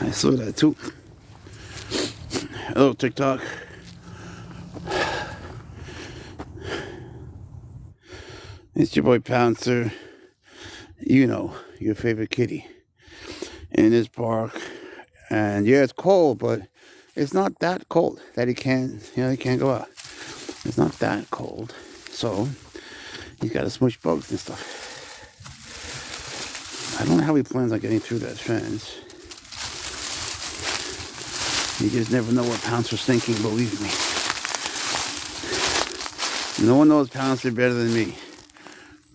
I saw that too. Hello, TikTok. It's your boy Pouncer. You know, your favorite kitty. In this park. And yeah, it's cold, but it's not that cold that he can't go out. It's not that cold. So, he's got to smush bugs and stuff. I don't know how he plans on getting through that fence. You just never know what Pouncer's thinking, believe me. No one knows Pouncer better than me.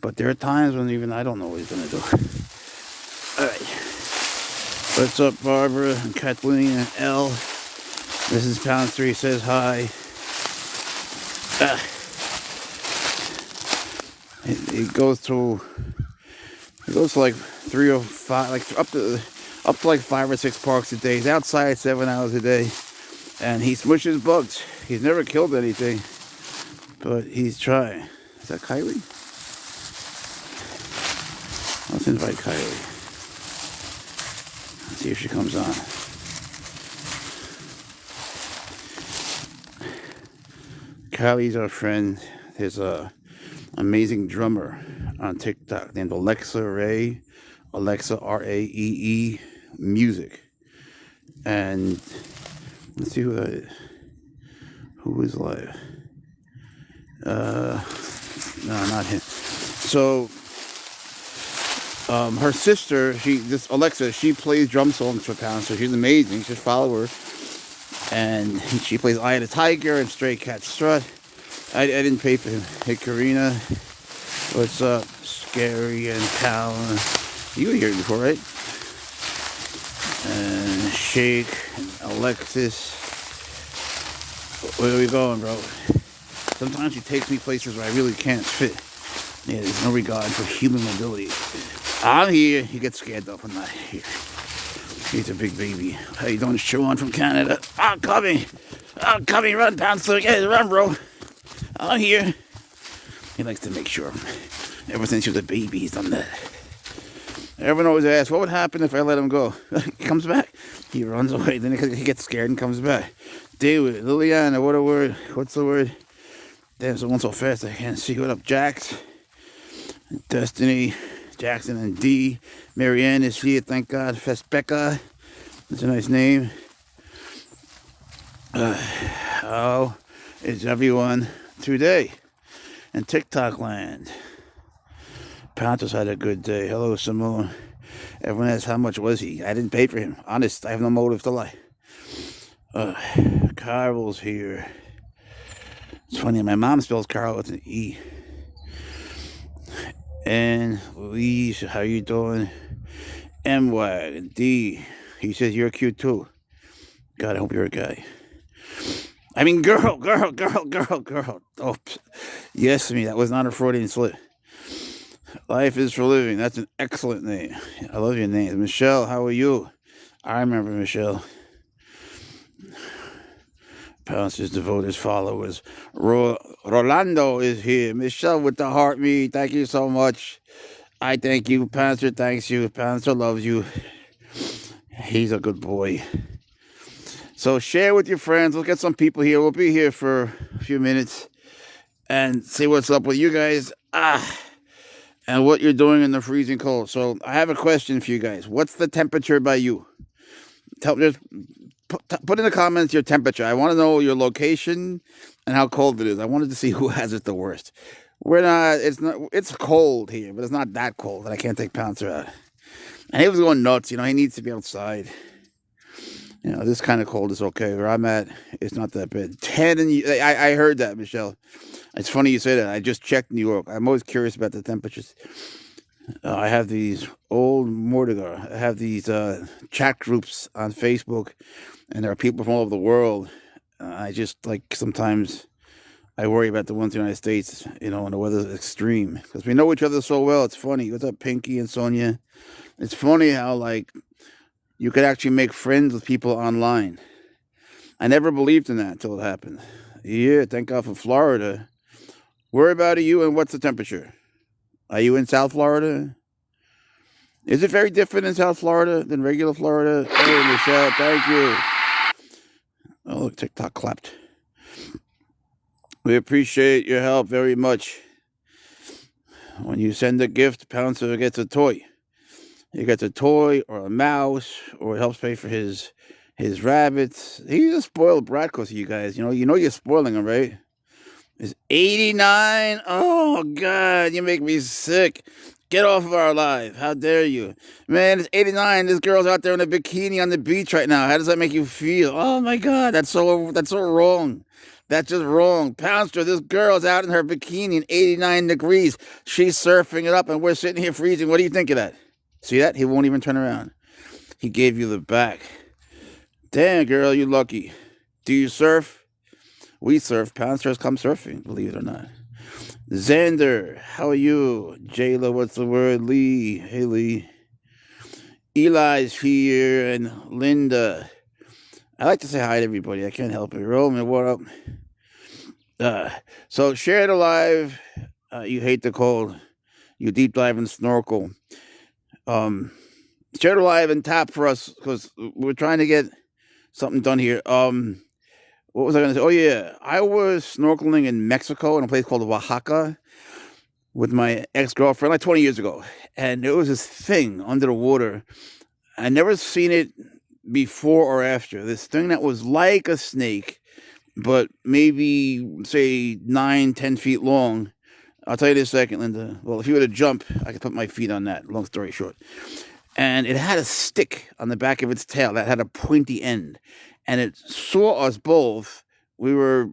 But there are times when even I don't know what he's going to do. Alright. What's up, Barbara and Kathleen and Elle? This is Pouncer. He says hi. It goes to like 3 or 5, like up to like 5 or 6 parks a day. He's outside 7 hours a day, and he smushes bugs. He's never killed anything, but he's trying. Is that Kylie? Let's invite Kylie. Let's see if she comes on. Kylie's our friend. There's a amazing drummer on TikTok named Alexa Ray, Alexa Raee Music. And let's see who that is. Who is live? No, not him. So her sister, Alexa, she plays drum songs for Pouncer. She's amazing. You should follow her. And she plays Eye of the Tiger and Stray Cat Strut. I didn't pay for him. Hey, Karina. What's up? Scary and Cal. You were here before, right? And Shake and Alexis. Where are we going, bro? Sometimes she takes me places where I really can't fit. Yeah, there's no regard for human mobility. I'm here. He gets scared off. I'm not here. He's a big baby. How you doing, Sean from Canada? I'm coming. Run, Pouncer. Yeah, run, bro. I'm here. He likes to make sure. Ever since he was a baby, he's done that. Everyone always asks, what would happen if I let him go? He comes back. He runs away. Then he gets scared and comes back. David, Liliana, what a word. What's the word? Damn, someone so fast I can't see. What up, Jax? Destiny, Jackson and D. Marianne is here, thank God. Fesbecca. That's a nice name. How is everyone today in TikTok land? Pouncer's had a good day. Hello, Simone. Everyone asks, how much was he? I didn't pay for him. Honest, I have no motive to lie. Carl's here. It's funny, my mom spells Carl with an E. And Louise, how you doing? M-Wag, D. He says you're cute too. God, I hope you're a guy. I mean, girl. Oh, yes, me. That was not a Freudian slip. Life is for living. That's an excellent name. I love your name. Michelle, how are you? I remember Michelle. Pouncer's devoted followers. Rolando is here. Michelle with the heart me. Thank you so much. I thank you. Pouncer thanks you. Pouncer loves you. He's a good boy. So share with your friends. We'll get some people here. We'll be here for a few minutes and see what's up with you guys. And what you're doing in the freezing cold. So I have a question for you guys. What's the temperature by you? Just put in the comments your temperature. I want to know your location and how cold it is. I wanted to see who has it the worst. It's cold here, but it's not that cold that I can't take Pouncer out. And he was going nuts. He needs to be outside. This kind of cold is okay. Where I'm at, it's not that bad. 10 I heard that, Michelle. It's funny you say that. I just checked New York. I'm always curious about the temperatures. I have these old Mortigar. I have these chat groups on Facebook, and there are people from all over the world. I just, sometimes I worry about the ones in the United States, when the weather's extreme. Because we know each other so well. It's funny. What's up, Pinky and Sonia? It's funny how, you could actually make friends with people online. I never believed in that until it happened. Yeah, thank God for Florida. Where about are you and what's the temperature? Are you in South Florida? Is it very different in South Florida than regular Florida? Hey, Michelle, thank you. Oh, look, TikTok clapped. We appreciate your help very much. When you send a gift, Pouncer gets a toy. He gets a toy or a mouse, or it helps pay for his rabbits. He's a spoiled brat because of you guys. You know you're spoiling him, right? It's 89. Oh God, you make me sick. Get off of our live. How dare you? Man, it's 89. This girl's out there in a bikini on the beach right now. How does that make you feel? Oh my God, that's so wrong. That's just wrong. Pouncer, this girl's out in her bikini in 89 degrees. She's surfing it up and we're sitting here freezing. What do you think of that? See that? He won't even turn around. He gave you the back. Damn, girl, you lucky. Do you surf? We surf. Pouncers come surfing, believe it or not. Xander, how are you? Jayla, what's the word? Lee, hey Lee. Eli's here, and Linda. I like to say hi to everybody. I can't help it. Roman, what up? So share the live. You hate the cold. You deep dive and snorkel. Share the live and tap for us because we're trying to get something done here. What was I going to say? Oh, yeah. I was snorkeling in Mexico in a place called Oaxaca with my ex-girlfriend like 20 years ago. And there was this thing under the water. I never seen it before or after. This thing that was like a snake, but maybe, say, 9-10 feet long. I'll tell you this in a second, Linda. Well, if you were to jump, I could put my feet on that, long story short. And it had a stick on the back of its tail that had a pointy end. And it saw us both. We were,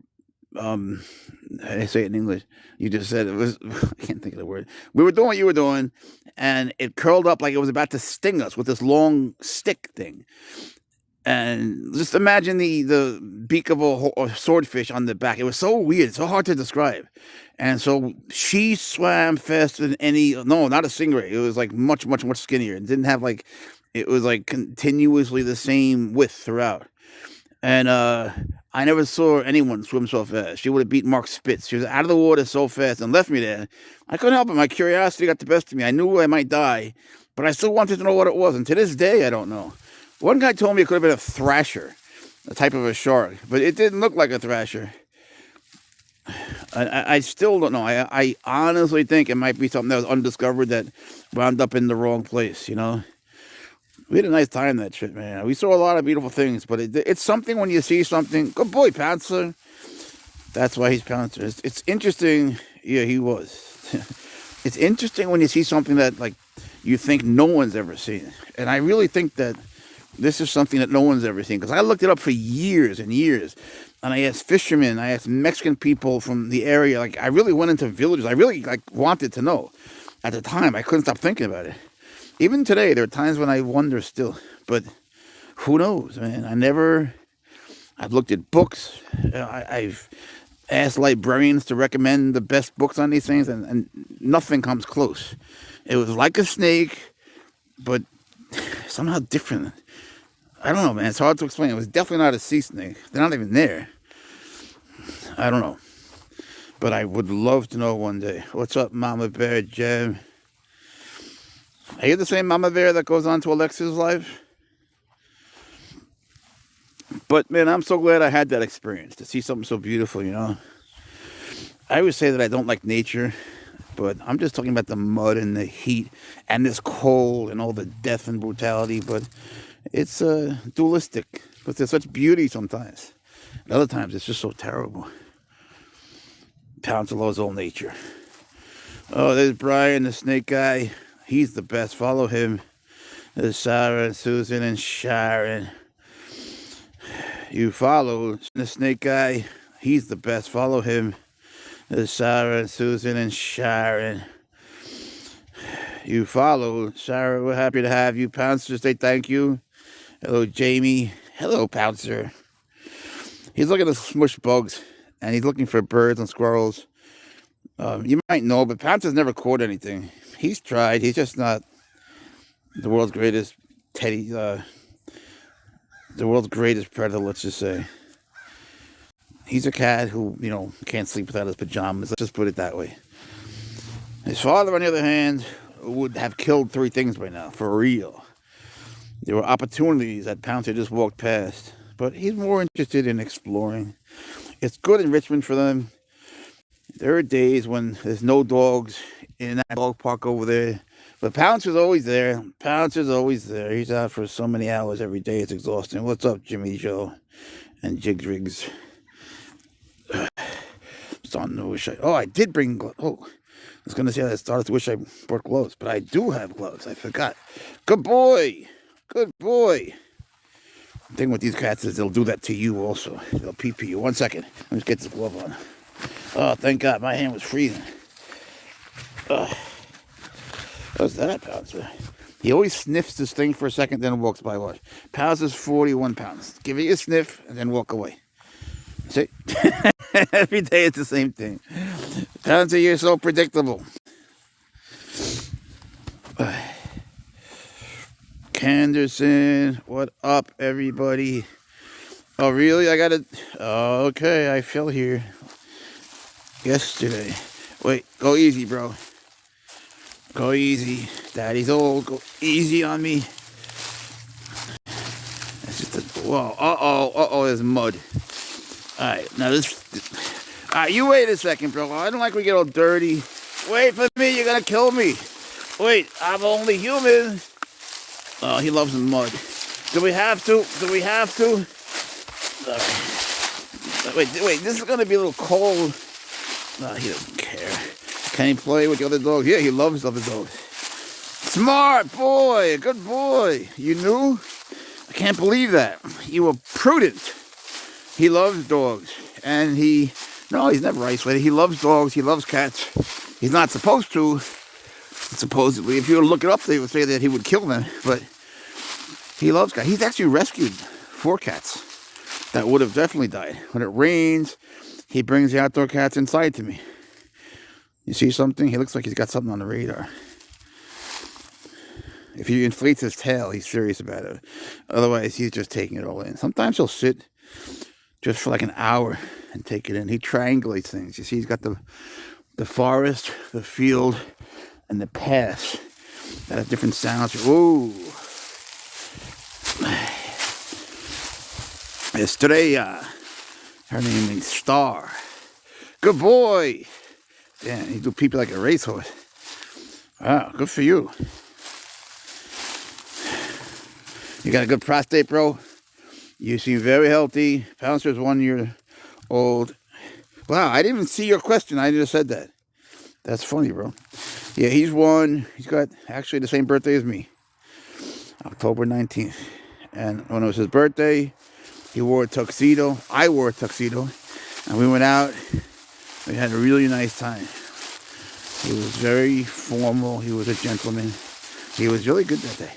I say it in English. You just said it was, I can't think of the word. We were doing what you were doing, and it curled up like it was about to sting us with this long stick thing. And just imagine the beak of a swordfish on the back. It was so weird, so hard to describe. And so she swam faster than no, not a stingray. It was like much, much, much skinnier. It didn't have it was like continuously the same width throughout. And I never saw anyone swim so fast. She would have beat Mark Spitz. She was out of the water so fast and left me there. I couldn't help it. My curiosity got the best of me. I knew I might die, but I still wanted to know what it was. And to this day, I don't know. One guy told me it could have been a thrasher, a type of a shark, but it didn't look like a thrasher. I still don't know. I honestly think it might be something that was undiscovered that wound up in the wrong place, We had a nice time that trip, man. We saw a lot of beautiful things, but it's something when you see something. Good boy, Pouncer. That's why he's Pouncer. It's interesting. Yeah, he was. It's interesting when you see something that, you think no one's ever seen. And I really think that this is something that no one's ever seen. Because I looked it up for years and years. And I asked fishermen, I asked Mexican people from the area. I really went into villages. I really, wanted to know. At the time, I couldn't stop thinking about it. Even today, there are times when I wonder still. But who knows, man? I've looked at books. I've asked librarians to recommend the best books on these things. And nothing comes close. It was like a snake, but somehow different. I don't know, man. It's hard to explain. It was definitely not a sea snake. They're not even there. I don't know. But I would love to know one day. What's up, Mama Bear Jam? Are you the same Mama Bear that goes on to Alexa's live? But, man, I'm so glad I had that experience, to see something so beautiful, I always say that I don't like nature, but I'm just talking about the mud and the heat and this cold and all the death and brutality, but it's dualistic, but there's such beauty sometimes. And other times, it's just so terrible. Pouncer loves all nature. Oh, there's Brian, the snake guy. He's the best. Follow him. There's Sarah and Susan and Sharon. You follow the snake guy. He's the best. Follow him. There's Sarah and Susan and Sharon. You follow. Sarah, we're happy to have you. Pouncer, say thank you. Hello, Jamie. Hello, Pouncer. He's looking to smush bugs, and he's looking for birds and squirrels. You might know, but Pouncer's never caught anything. He's tried. He's just not the world's greatest the world's greatest predator, let's just say. He's a cat who, can't sleep without his pajamas. Let's just put it that way. His father, on the other hand, would have killed 3 things by now, for real. There were opportunities that Pouncer just walked past, but he's more interested in exploring. It's good enrichment for them. There are days when there's no dogs in that dog park over there, but Pouncer's always there. Pouncer's always there. He's out for so many hours every day. It's exhausting. What's up, Jimmy Joe and Jigs Riggs? Starting to wish I did bring gloves. Oh, I was going to say I started to wish I brought gloves, but I do have gloves. I forgot. Good boy. Good boy. The thing with these cats is they'll do that to you also. They'll pee you. 1 second. Let me just get this glove on. Oh, thank God. My hand was freezing. What's that, Pouncer? He always sniffs this thing for a second, then walks by. Watch. Pouncer's 41 pounds. Give it a sniff, and then walk away. See? Every day it's the same thing. Pouncer, you're so predictable. Canderson, what up, everybody? Oh, really? I gotta... Oh, okay, I fell here yesterday. Wait, go easy, bro. Go easy. Daddy's old. Go easy on me. That's just a... Whoa. Uh-oh, there's mud. Alright, now this... Alright, you wait a second, bro. I don't like when we get all dirty. Wait for me, you're gonna kill me. Wait, I'm only human. Oh, he loves the mud. Do we have to? Wait, this is gonna be a little cold. No, he doesn't care. Can he play with the other dogs? Yeah, he loves other dogs. Smart boy, good boy. You knew? I can't believe that. You were prudent. He loves dogs. And he's never isolated. He loves dogs. He loves cats. He's not supposed to. Supposedly, if you were to look it up, they would say that he would kill them. But he loves cats. He's actually rescued 4 cats that would have definitely died. When it rains, he brings the outdoor cats inside to me. You see something? He looks like he's got something on the radar. If he inflates his tail, he's serious about it. Otherwise, he's just taking it all in. Sometimes he'll sit just for like an hour and take it in. He triangulates things. You see, he's got the forest, the field, and the path that have different sounds. Ooh. Estrella. Her name is Star. Good boy. Damn, you do people like a racehorse. Wow, good for you. You got a good prostate, bro. You seem very healthy. Pouncer's 1 year old. Wow, I didn't even see your question. I just said that. That's funny, bro. Yeah, he's 1. He's got actually the same birthday as me. October 19th. And when it was his birthday, he wore a tuxedo. I wore a tuxedo. And we went out. We had a really nice time. He was very formal. He was a gentleman. He was really good that day.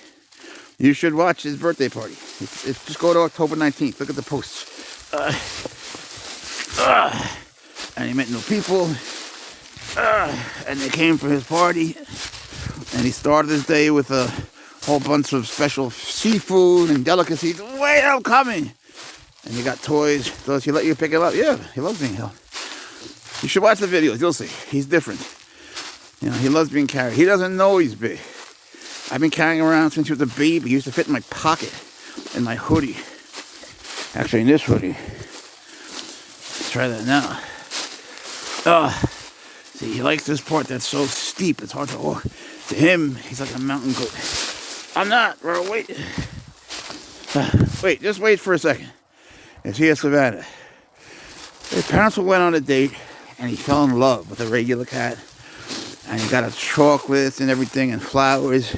You should watch his birthday party. It's just go to October 19th. Look at the posts. And he met new people. And they came for his party. And he started his day with a whole bunch of special seafood and delicacies. Wait, I'm coming. And he got toys. Does he let you pick it up? Yeah, he loves being held. You should watch the videos. You'll see. He's different. You know, he loves being carried. He doesn't know he's big. I've been carrying him around since he was a baby. He used to fit in my pocket, in my hoodie. Actually, in this hoodie. Let's try that now. See, he likes this part that's so steep. It's hard to walk. To him, he's like a mountain goat. I'm not, bro. Wait. Wait, just wait for a second. Is he a Savannah? His parents went on a date, and he fell in love with a regular cat. And he got her chocolates and everything and flowers.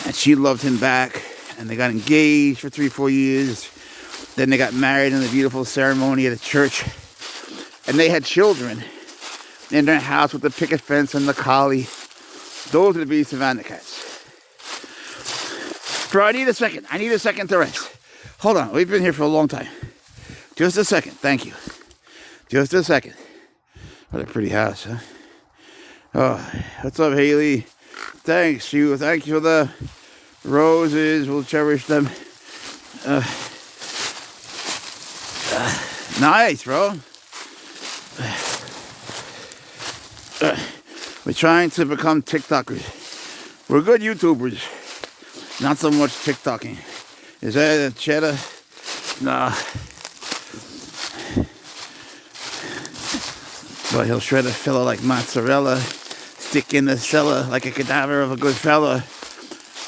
And she loved him back. And they got engaged for 3-4 years. Then they got married in a beautiful ceremony at a church. And they had children in their house with the picket fence and the collie. Those would be Savannah cats. Bro, I need a second. I need a second to rest. Hold on. We've been here for a long time. Just a second. Thank you. Just a second. What a pretty house, huh? Oh, what's up, Haley? Thanks you. Thank you for the roses. We'll cherish them. Nice, bro. We're trying to become TikTokers. We're good YouTubers. Not so much TikToking. Is that a cheddar? Nah. But he'll shred a fella like mozzarella, stick in the cellar like a cadaver of a good fella.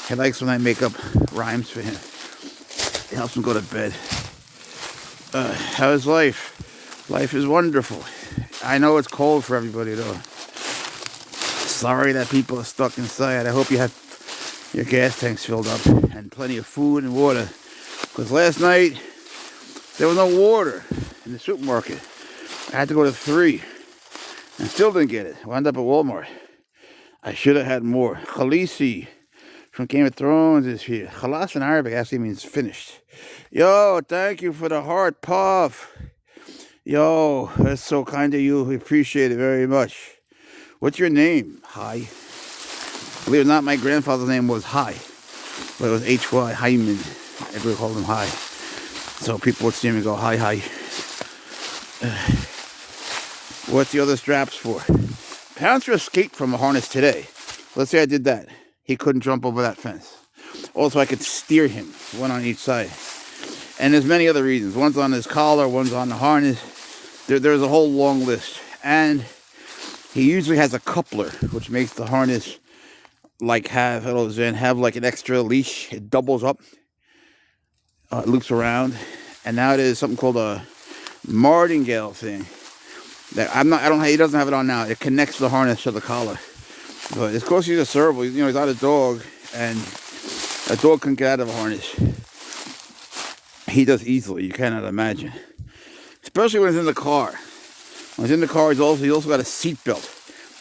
He likes when I make up rhymes for him. It helps him go to bed. How's life? Life is wonderful. I know it's cold for everybody though. Sorry that people are stuck inside. I hope you have your gas tanks filled up and plenty of food and water. Because last night, there was no water in the supermarket. I had to go to 3 and still didn't get it. I wound up at Walmart. I should have had more. Khaleesi from Game of Thrones is here. Khalas in Arabic actually means finished. Yo, thank you for the heart, Puff. Yo, that's so kind of you. We appreciate it very much. What's your name? Hi. Believe it or not, my grandfather's name was Hi. But it was H-Y, Hyman. Everybody called him Hi. So people would see him and go, hi, hi. What's the other straps for? Pouncer escaped from a harness today. Let's say I did that. He couldn't jump over that fence. Also, I could steer him, one on each side. And there's many other reasons. One's on his collar, one's on the harness. There's a whole long list. And he usually has a coupler, which makes the harness like have like an extra leash. It doubles up. It loops around. And now it is something called a martingale thing. That he doesn't have it on now. It connects the harness to the collar. But of course he's a serval. He's not a dog. And a dog couldn't get out of a harness. He does easily. You cannot imagine. Especially when he's in the car. When he's in the car, he's also got a seat belt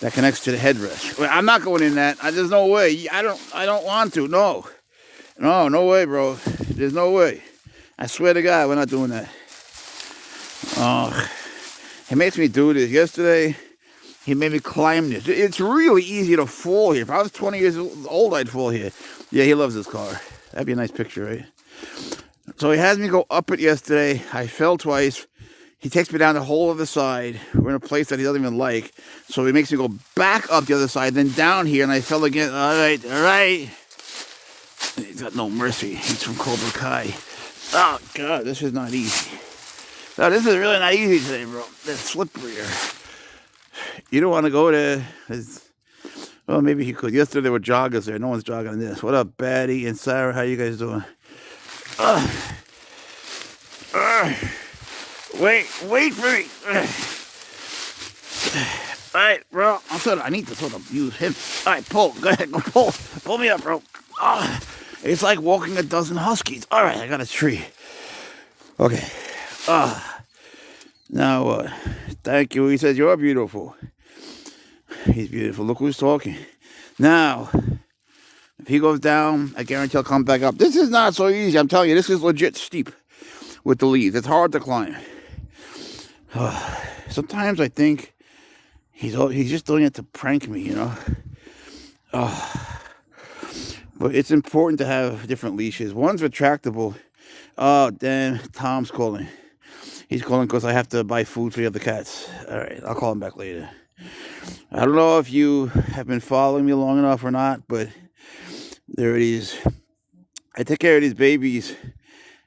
that connects to the headrest. I'm not going in that. There's no way. I don't want to. No, way, bro. There's no way. I swear to God, we're not doing that. He makes me do this. Yesterday, he made me climb this. It's really easy to fall here. If I was 20 years old, I'd fall here. Yeah, he loves this car. That'd be a nice picture, right? So he has me go up it yesterday. I fell twice. He takes me down the whole other side. We're in a place that he doesn't even like. So he makes me go back up the other side, then down here, and I fell again. All right. He's got no mercy. He's from Cobra Kai. Oh, God, this is not easy. No, this is really not easy today, bro. It's slippery here. You don't want to go there. Well, maybe he could. Yesterday there were joggers there. No one's jogging in this. What up, Batty and Sarah? How you guys doing? Wait for me. All right, bro. I need to sort of use him. All right, pull. Go ahead. Go pull. Pull me up, bro. It's like walking a dozen huskies. All right, I got a tree. Okay. Now, thank you. He says, you're beautiful. He's beautiful. Look who's talking. Now, if he goes down, I guarantee he'll come back up. This is not so easy. I'm telling you, this is legit steep with the leaves. It's hard to climb. Sometimes I think he's just doing it to prank me, But it's important to have different leashes. One's retractable. Oh, damn. Tom's calling. He's calling because I have to buy food for the other cats. All right, I'll call him back later. I don't know if you have been following me long enough or not, but there it is. I take care of these babies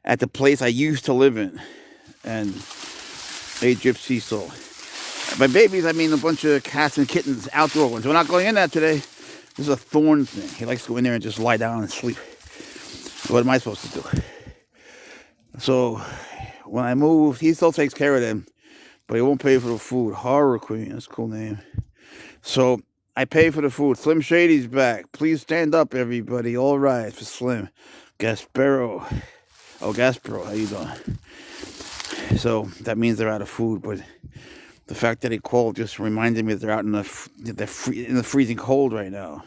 at the place I used to live in. And a gypsy soul. By babies, I mean a bunch of cats and kittens, outdoor ones. We're not going in that today. This is a thorn thing. He likes to go in there and just lie down and sleep. What am I supposed to do? So, when I moved, he still takes care of them, but he won't pay for the food. Horror Queen, that's a cool name. So, I pay for the food. Slim Shady's back. Please stand up, everybody. All right, for Slim. Gaspero. Oh, Gaspero, how you doing? So, that means they're out of food, but the fact that he called just reminded me that they're out in the freezing cold right now.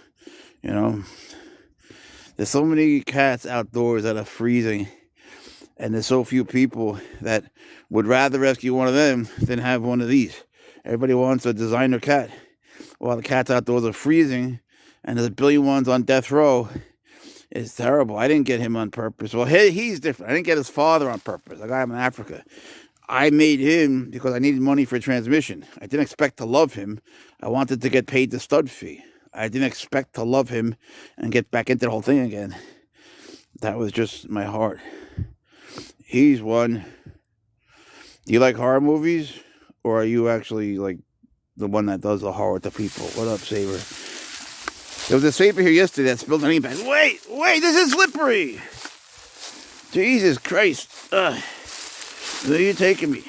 There's so many cats outdoors that are freezing, and there's so few people that would rather rescue one of them than have one of these. Everybody wants a designer cat. While the cats outdoors are freezing, and there's a billion ones on death row. It's terrible. I didn't get him on purpose. Well, he's different. I didn't get his father on purpose. I got him in Africa. I made him because I needed money for a transmission. I didn't expect to love him. I wanted to get paid the stud fee. I didn't expect to love him and get back into the whole thing again. That was just my heart. He's one. Do you like horror movies? Or are you actually like the one that does the horror to people? What up, Saber? There was a Saber here yesterday that spilled an ink bag. Wait, this is slippery! Jesus Christ. Where are you taking me?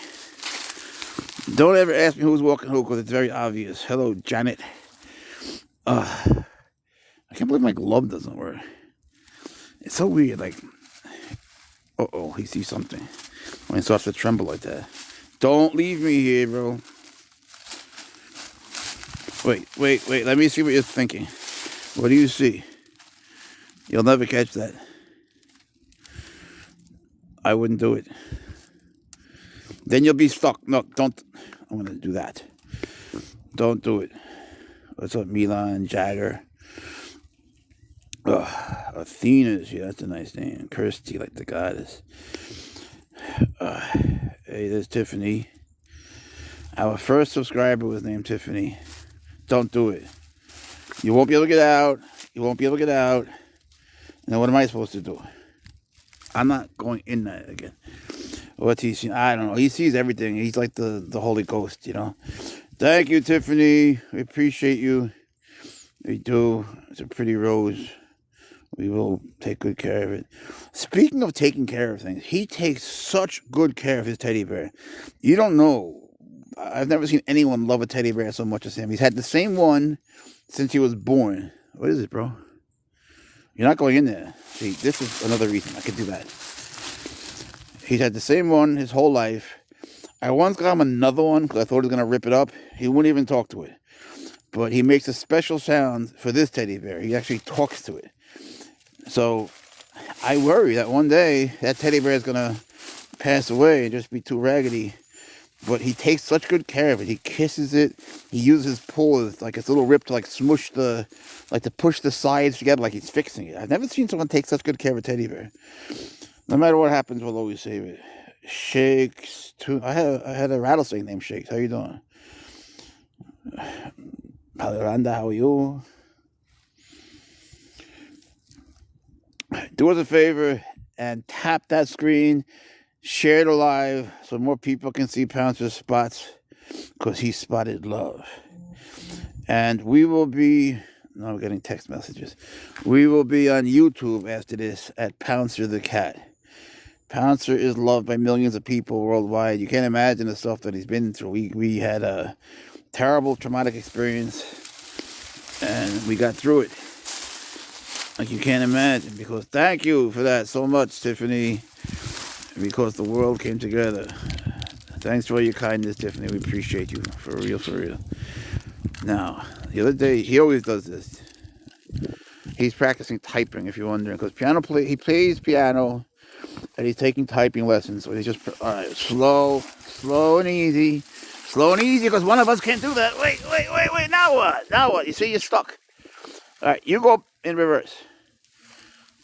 Don't ever ask me who's walking who, because it's very obvious. Hello, Janet. I can't believe my glove doesn't work. It's so weird, like... Uh-oh, he sees something. When he starts to tremble like that. Don't leave me here, bro. Wait. Let me see what you're thinking. What do you see? You'll never catch that. I wouldn't do it. Then you'll be stuck. No, don't. I'm going to do that. Don't do it. What's up, Milan, Jagger? Athena's. Yeah, that's a nice name. Kirsty, like the goddess. Hey, there's Tiffany. Our first subscriber was named Tiffany. Don't do it. You won't be able to get out. Now, what am I supposed to do? I'm not going in there again. What's he seen? I don't know. He sees everything. He's like the Holy Ghost, you know. Thank you, Tiffany. We appreciate you. We do. It's a pretty rose. We will take good care of it. Speaking of taking care of things, he takes such good care of his teddy bear. You don't know. I've never seen anyone love a teddy bear so much as him. He's had the same one since he was born. What is it, bro? You're not going in there. See, this is another reason I could do that. He's had the same one his whole life. I once got him another one because I thought he was going to rip it up. He wouldn't even talk to it. But he makes a special sound for this teddy bear. He actually talks to it. So I worry that one day that teddy bear is going to pass away and just be too raggedy. But he takes such good care of it. He kisses it. He uses his paws like its little rip to like smush to push the sides together like he's fixing it. I've never seen someone take such good care of a teddy bear. No matter what happens, we'll always save it. Shakes too. I had a rattlesnake named Shakes. How you doing? Paliranda, how are you? Do us a favor and tap that screen. Share it live so more people can see Pouncer's spots, because he spotted love. And we will be... No, I'm getting text messages. We will be on YouTube after this at Pouncer the Cat. Pouncer is loved by millions of people worldwide. You can't imagine the stuff that he's been through. We had a terrible traumatic experience, and we got through it. Like you can't imagine. Because thank you for that so much, Tiffany. Because the world came together. Thanks for your kindness, Tiffany. We appreciate you. For real. Now, the other day, he always does this. He's practicing typing, if you're wondering. Because he plays piano, and he's taking typing lessons. So he's just, all right, slow and easy. Slow and easy, because one of us can't do that. Wait. Now what? You see, you're stuck. All right, you go in reverse.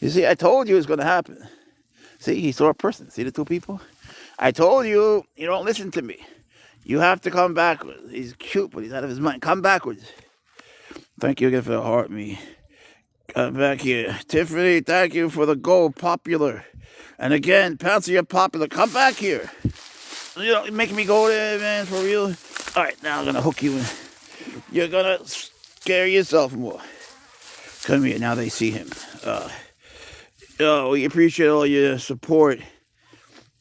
You see, I told you it's going to happen. See, he saw a person. See the two people? I told you, you don't listen to me. You have to come backwards. He's cute, but he's out of his mind. Come backwards. Thank you again for the heart, me. Come back here. Tiffany, thank you for the gold. Popular. And again, Pouncer, you're popular. Come back here. You know, making me go there, man, for real. All right, now I'm going to hook you in. You're going to scare yourself more. Come here. Now they see him. We appreciate all your support.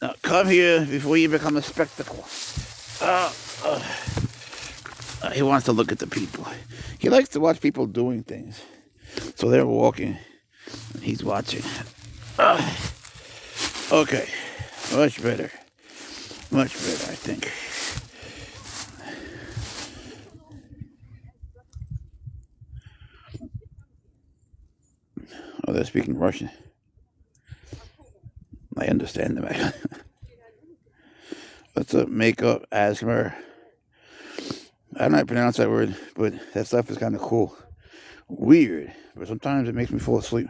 Now, come here before you become a spectacle. He wants to look at the people. He likes to watch people doing things. So they're walking, and he's watching. Okay. Much better, I think. Oh, they're speaking Russian. I understand them. What's up, makeup, asthma? I don't know how to pronounce that word, but that stuff is kind of cool. Weird, but sometimes it makes me fall asleep.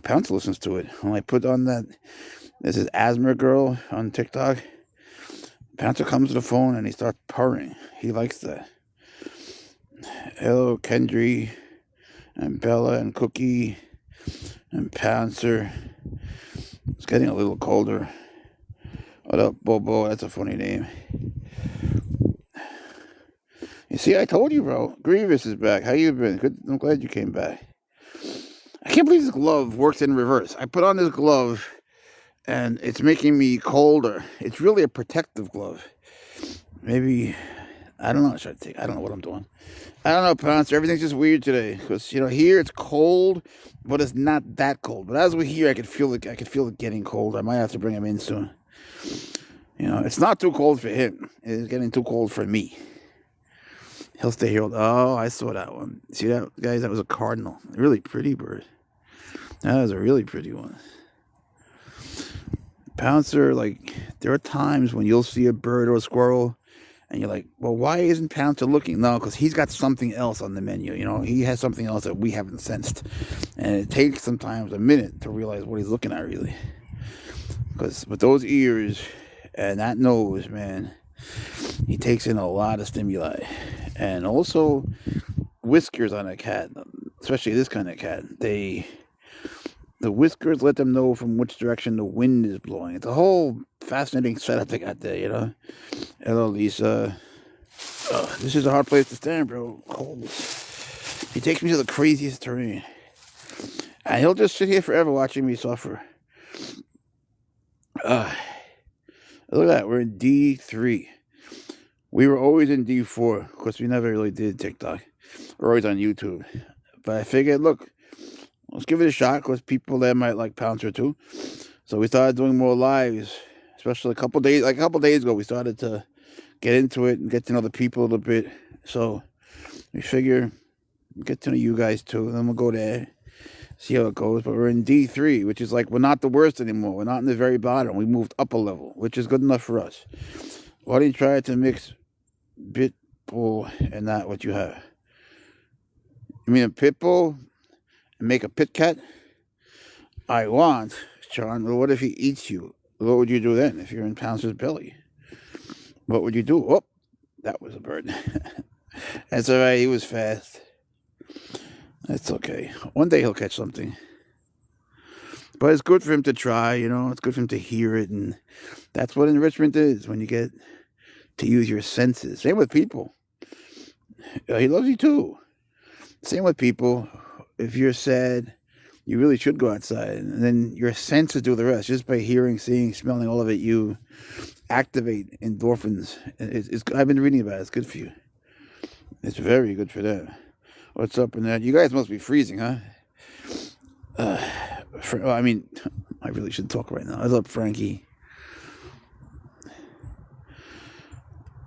Pouncer listens to it. When I put on that, this is asthma girl on TikTok. Pouncer comes to the phone and he starts purring. He likes that. Hello, Kendry, and Bella, and Cookie, and Pouncer. It's getting a little colder. What up, Bobo? That's a funny name. You see, I told you, bro. Grievous is back. How you been? Good. I'm glad you came back. I can't believe this glove works in reverse. I put on this glove, and it's making me colder. It's really a protective glove. Maybe, I don't know. I don't know what I'm doing. I don't know, Pouncer. Everything's just weird today. Because, here it's cold, but it's not that cold. But as we're here, I could feel it getting cold. I might have to bring him in soon. It's not too cold for him. It's getting too cold for me. He'll stay here. Oh, I saw that one. See that, guys? That was a cardinal. Really pretty bird. That was a really pretty one. Pouncer, there are times when you'll see a bird or a squirrel, and you're like, well, why isn't Pouncer looking? No, because he's got something else on the menu. He has something else that we haven't sensed. And it takes sometimes a minute to realize what he's looking at, really. Because with those ears and that nose, man, he takes in a lot of stimuli. And also whiskers on a cat, especially this kind of cat. The whiskers let them know from which direction the wind is blowing. It's a whole fascinating setup they got there, Hello, Lisa. This is a hard place to stand, bro. Cold. He takes me to the craziest terrain. And he'll just sit here forever watching me suffer. Look at that. We're in D3. We were always in D4. Of course, we never really did TikTok. We're always on YouTube. But I figured, look, let's give it a shot, because people there might like Pouncer too. So we started doing more lives, especially a couple days ago. We started to get into it and get to know the people a little bit. So we figure get to know you guys too, and then we'll go there, see how it goes. But we're in D3, which is we're not the worst anymore. We're not in the very bottom. We moved up a level, which is good enough for us. Why don't you try to mix pit bull and not what you have? You mean a pit bull and make a pit cat? I want, Sean. Well, what if he eats you? What would you do then if you're in Pouncer's belly? What would you do? Oh, that was a bird. That's all right. He was fast. That's okay. One day he'll catch something. But it's good for him to try, It's good for him to hear it. And that's what enrichment is, when you get to use your senses. Same with people. He loves you too. Same with people. If you're sad, you really should go outside. And then your senses do the rest. Just by hearing, seeing, smelling, all of it, you activate endorphins. I've been reading about it. It's good for you. It's very good for them. What's up in that? You guys must be freezing, huh? I really should talk right now. What's up, Frankie?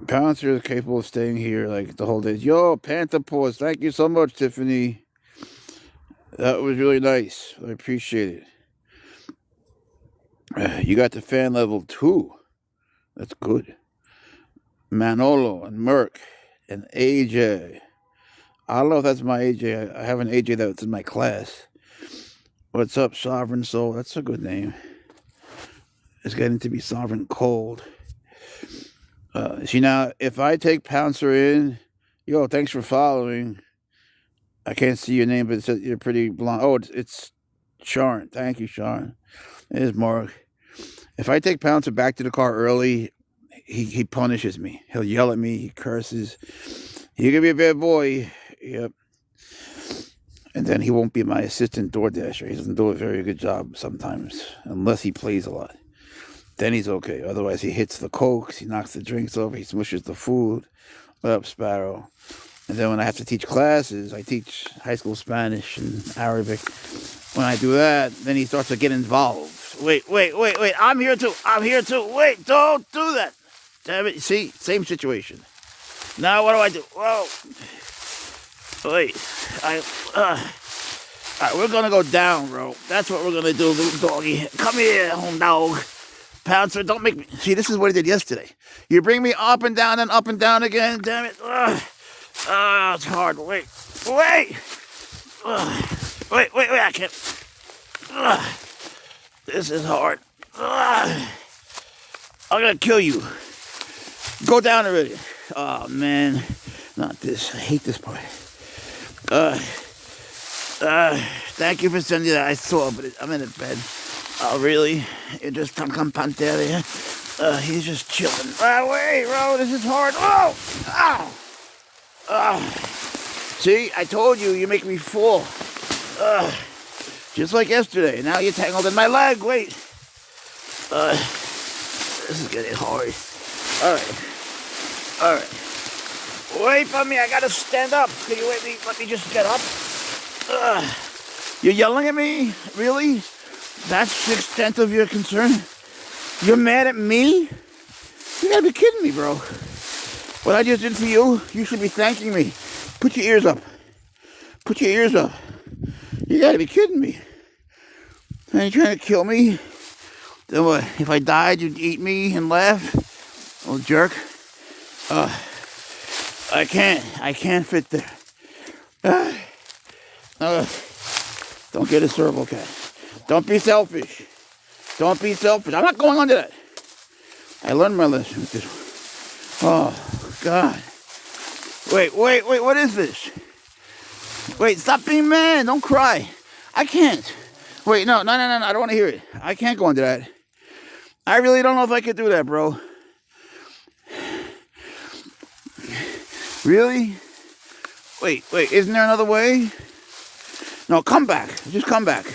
Pouncer is capable of staying here the whole day. Yo, Panther Paws, thank you so much, Tiffany. That was really nice. I appreciate it. You got the fan level 2. That's good. Manolo and Merck and AJ. I don't know if that's my AJ. I have an AJ that's in my class. What's up, Sovereign Soul? That's a good name. It's getting to be Sovereign Cold. See, now, if I take Pouncer in, yo, thanks for following. I can't see your name, but it says you're pretty blonde. Oh, it's Sharon. Thank you, Sharon. It is Mark. If I take Pouncer back to the car early, he punishes me. He'll yell at me. He curses. You're going to be a bad boy. Yep. And then he won't be my assistant DoorDasher. He doesn't do a very good job sometimes, unless he plays a lot. Then he's okay. Otherwise, he hits the cokes, he knocks the drinks over, he smushes the food. What up, Sparrow? And then when I have to teach classes, I teach high school Spanish and Arabic. When I do that, then he starts to get involved. Wait. I'm here too. Wait, don't do that. Damn it. See, same situation. Now what do I do? Whoa. Wait. All right, we're going to go down, bro. That's what we're going to do, little doggy. Come here, home dog. Pouncer, don't make me... See, this is what he did yesterday. You bring me up and down again. Damn it. It's hard. Wait. I can't... This is hard. I'm going to kill you. Go down already. Oh, man. Not this. I hate this part. Thank you for sending that. I saw, but I'm in a bed. Oh, really? You're just come Pantera here? He's just chilling. Wait, bro, this is hard. Oh! Ow! See, I told you, you make me fall. Just like yesterday. Now you're tangled in my leg. Wait. This is getting hard. All right. Wait for me. I gotta stand up. Can you let me just get up? You're yelling at me? Really? That's the extent of your concern? You're mad at me? You gotta be kidding me, bro. What I just did for you, you should be thanking me. Put your ears up. Put your ears up. You gotta be kidding me. Are you trying to kill me? Then what? If I died, you'd eat me and laugh? Oh, jerk. I can't fit there. Don't get a serval cat. Don't be selfish. Don't be selfish. I'm not going under that. I learned my lesson with this one. Oh, God. Wait, what is this? Wait, stop being mad. Don't cry. I can't. Wait, no, I don't want to hear it. I can't go under that. I really don't know if I could do that, bro. Really? Wait, isn't there another way? No, come back. Just come back.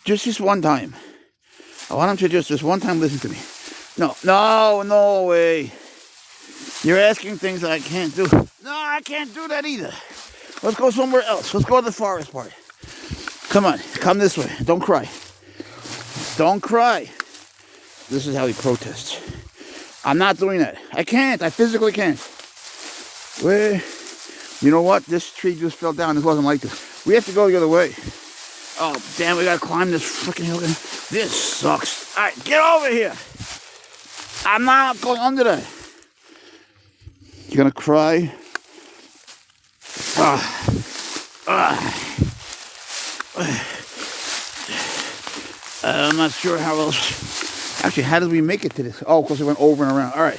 Just this one time. I want him to just this one time listen to me. No way. You're asking things that I can't do. No, I can't do that either. Let's go somewhere else. Let's go to the forest part. Come on, come this way. Don't cry. Don't cry. This is how he protests. I'm not doing that. I can't. I physically can't. Where? You know what? This tree just fell down. This wasn't like this. We have to go the other way. Oh, damn. We got to climb this freaking hill again. This sucks. All right, get over here. I'm not going under that. You're going to cry? I'm not sure how else. Actually, how did we make it to this? Oh, because we went over and around. All right.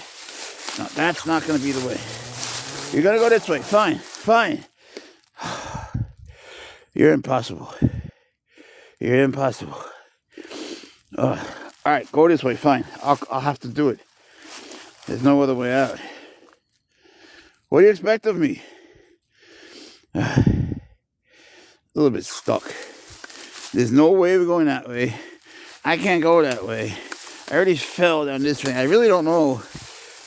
No, that's not going to be the way. You're going to go this way. Fine. You're impossible. All right, go this way. Fine. I'll have to do it. There's no other way out. What do you expect of me? A little bit stuck. There's no way we're going that way. I can't go that way. I already fell down this way. I really don't know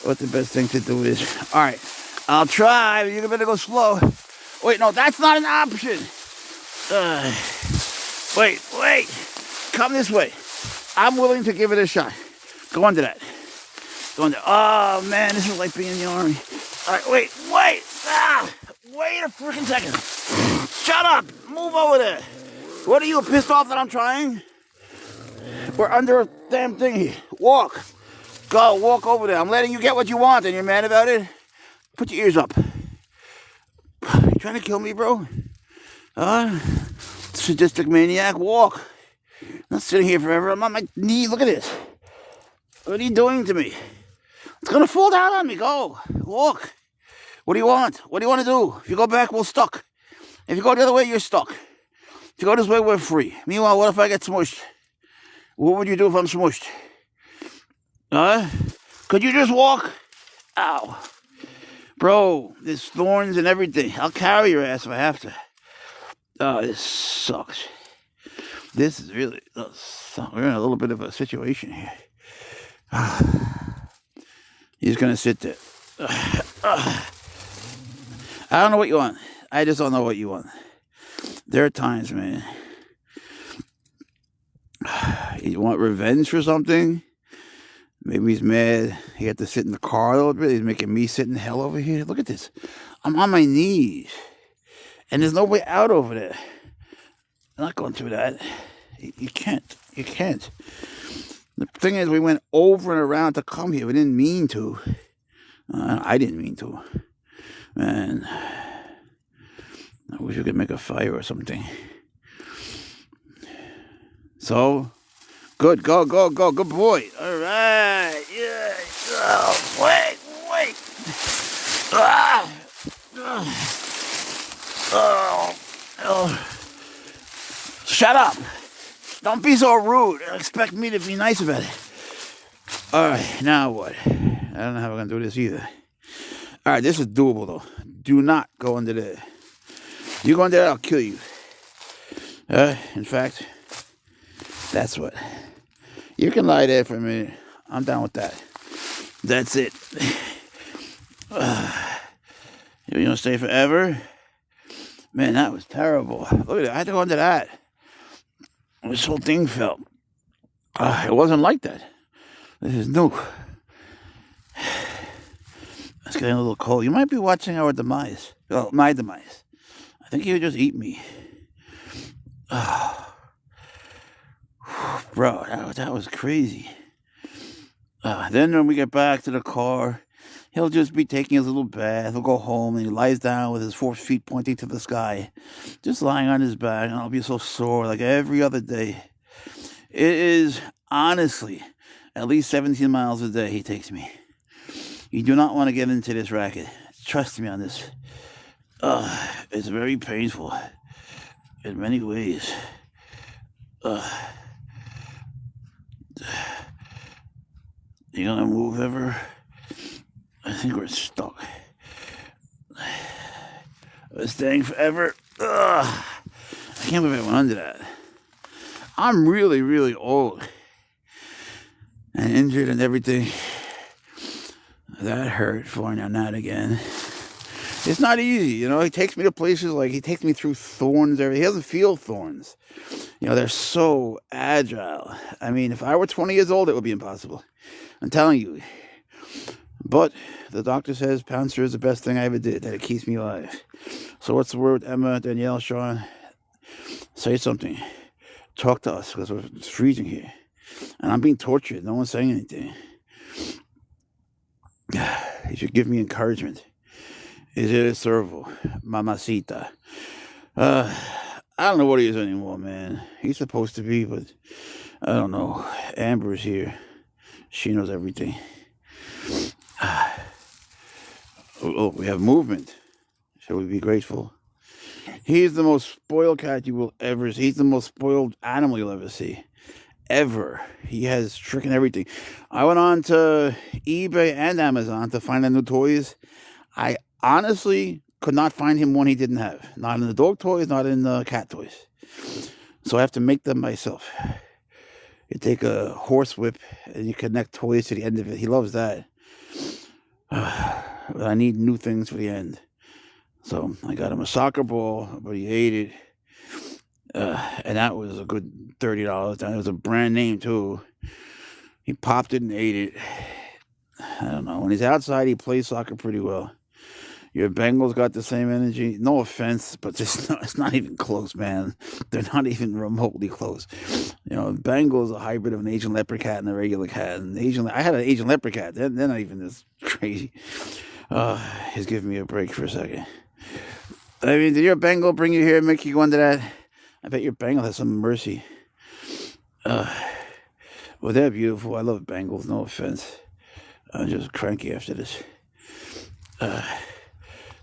what the best thing to do is. All right, I'll try, but you better go slow. Wait, no, that's not an option. Wait. Come this way. I'm willing to give it a shot. Go under that. Oh, man, this is like being in the army. All right, wait. Wait a freaking second. Shut up. Move over there. What are you, pissed off that I'm trying? We're under a damn thing here. Walk. Go, walk over there. I'm letting you get what you want, and you're mad about it? Put your ears up. You trying to kill me, bro? Sadistic maniac, walk. I'm not sitting here forever. I'm on my knee. Look at this. What are you doing to me? It's going to fall down on me. Go. Walk. What do you want? What do you want to do? If you go back, we're stuck. If you go the other way, you're stuck. If you go this way, we're free. Meanwhile, what if I get smushed? What would you do if I'm smushed? Could you just walk? Ow. Bro, there's thorns and everything. I'll carry your ass if I have to. Oh, this sucks. This is really... we're in a little bit of a situation here. He's going to sit there. I don't know what you want. I just don't know what you want. There are times, man. You want revenge for something? Maybe he's mad. He had to sit in the car a little bit. He's making me sit in hell over here. Look at this. I'm on my knees. And there's no way out over there. I'm not going through that. You can't. You can't. The thing is, we went over and around to come here. We didn't mean to. I didn't mean to. Man. I wish we could make a fire or something. So, good. Go. Good boy. All right. Yeah. Oh, wait. Oh, oh, shut up. Don't be so rude. Expect me to be nice about it. All right, now what? I don't know how we're going to do this either. All right, this is doable, though. Do not go under there. You go under there, I'll kill you. In fact, that's what. You can lie there for a minute. I'm down with that. That's it. You want to stay forever? Man, that was terrible. Look at that. I had to go under that. This whole thing felt. It wasn't like that. This is new. It's getting a little cold. You might be watching our demise. Well, my demise. I think you would just eat me. Bro, that was crazy. Then when we get back to the car, he'll just be taking his little bath. He'll go home and he lies down with his 4 feet pointing to the sky, just lying on his back, and I'll be so sore like every other day. It is honestly at least 17 miles a day he takes me. You do not want to get into this racket. Trust me on this. It's very painful in many ways. You gonna move ever? I think we're stuck. We're staying forever. I can't believe I went under that. I'm really, really old and injured and everything. That hurt for now, not again. It's not easy, you know. He takes me to places like he takes me through thorns. He doesn't feel thorns. You know, they're so agile. I mean, if I were 20 years old, it would be impossible. I'm telling you. But the doctor says Pouncer is the best thing I ever did, that it keeps me alive. So what's the word, Emma, Danielle, Sean? Say something. Talk to us, because it's freezing here. And I'm being tortured. No one's saying anything. You should give me encouragement. Is it a servo? Mamacita. I don't know what he is anymore, man. He's supposed to be, but I don't know. Amber's here. She knows everything. Oh, we have movement. Shall we be grateful? He's the most spoiled cat you will ever see. He's the most spoiled animal you'll ever see. Ever. He has tricking everything. I went on to eBay and Amazon to find the new toys. I honestly could not find him one he didn't have. Not in the dog toys, not in the cat toys. So I have to make them myself. You take a horse whip and you connect toys to the end of it. He loves that. But I need new things for the end. So I got him a soccer ball, but he ate it. And that was a good $30. That was a brand name too. He popped it and ate it. I don't know. When he's outside, he plays soccer pretty well. Your Bengals got the same energy. No offense, but it's not even close, man. They're not even remotely close. You know, Bengal's a hybrid of an Asian leopard cat and a regular cat. And I had an Asian leopard cat. They're not even this crazy. He's giving me a break for a second. I mean, did your Bengal bring you here and make you go into that? I bet your Bengal has some mercy. Well, they're beautiful. I love Bengals. No offense. I'm just cranky after this.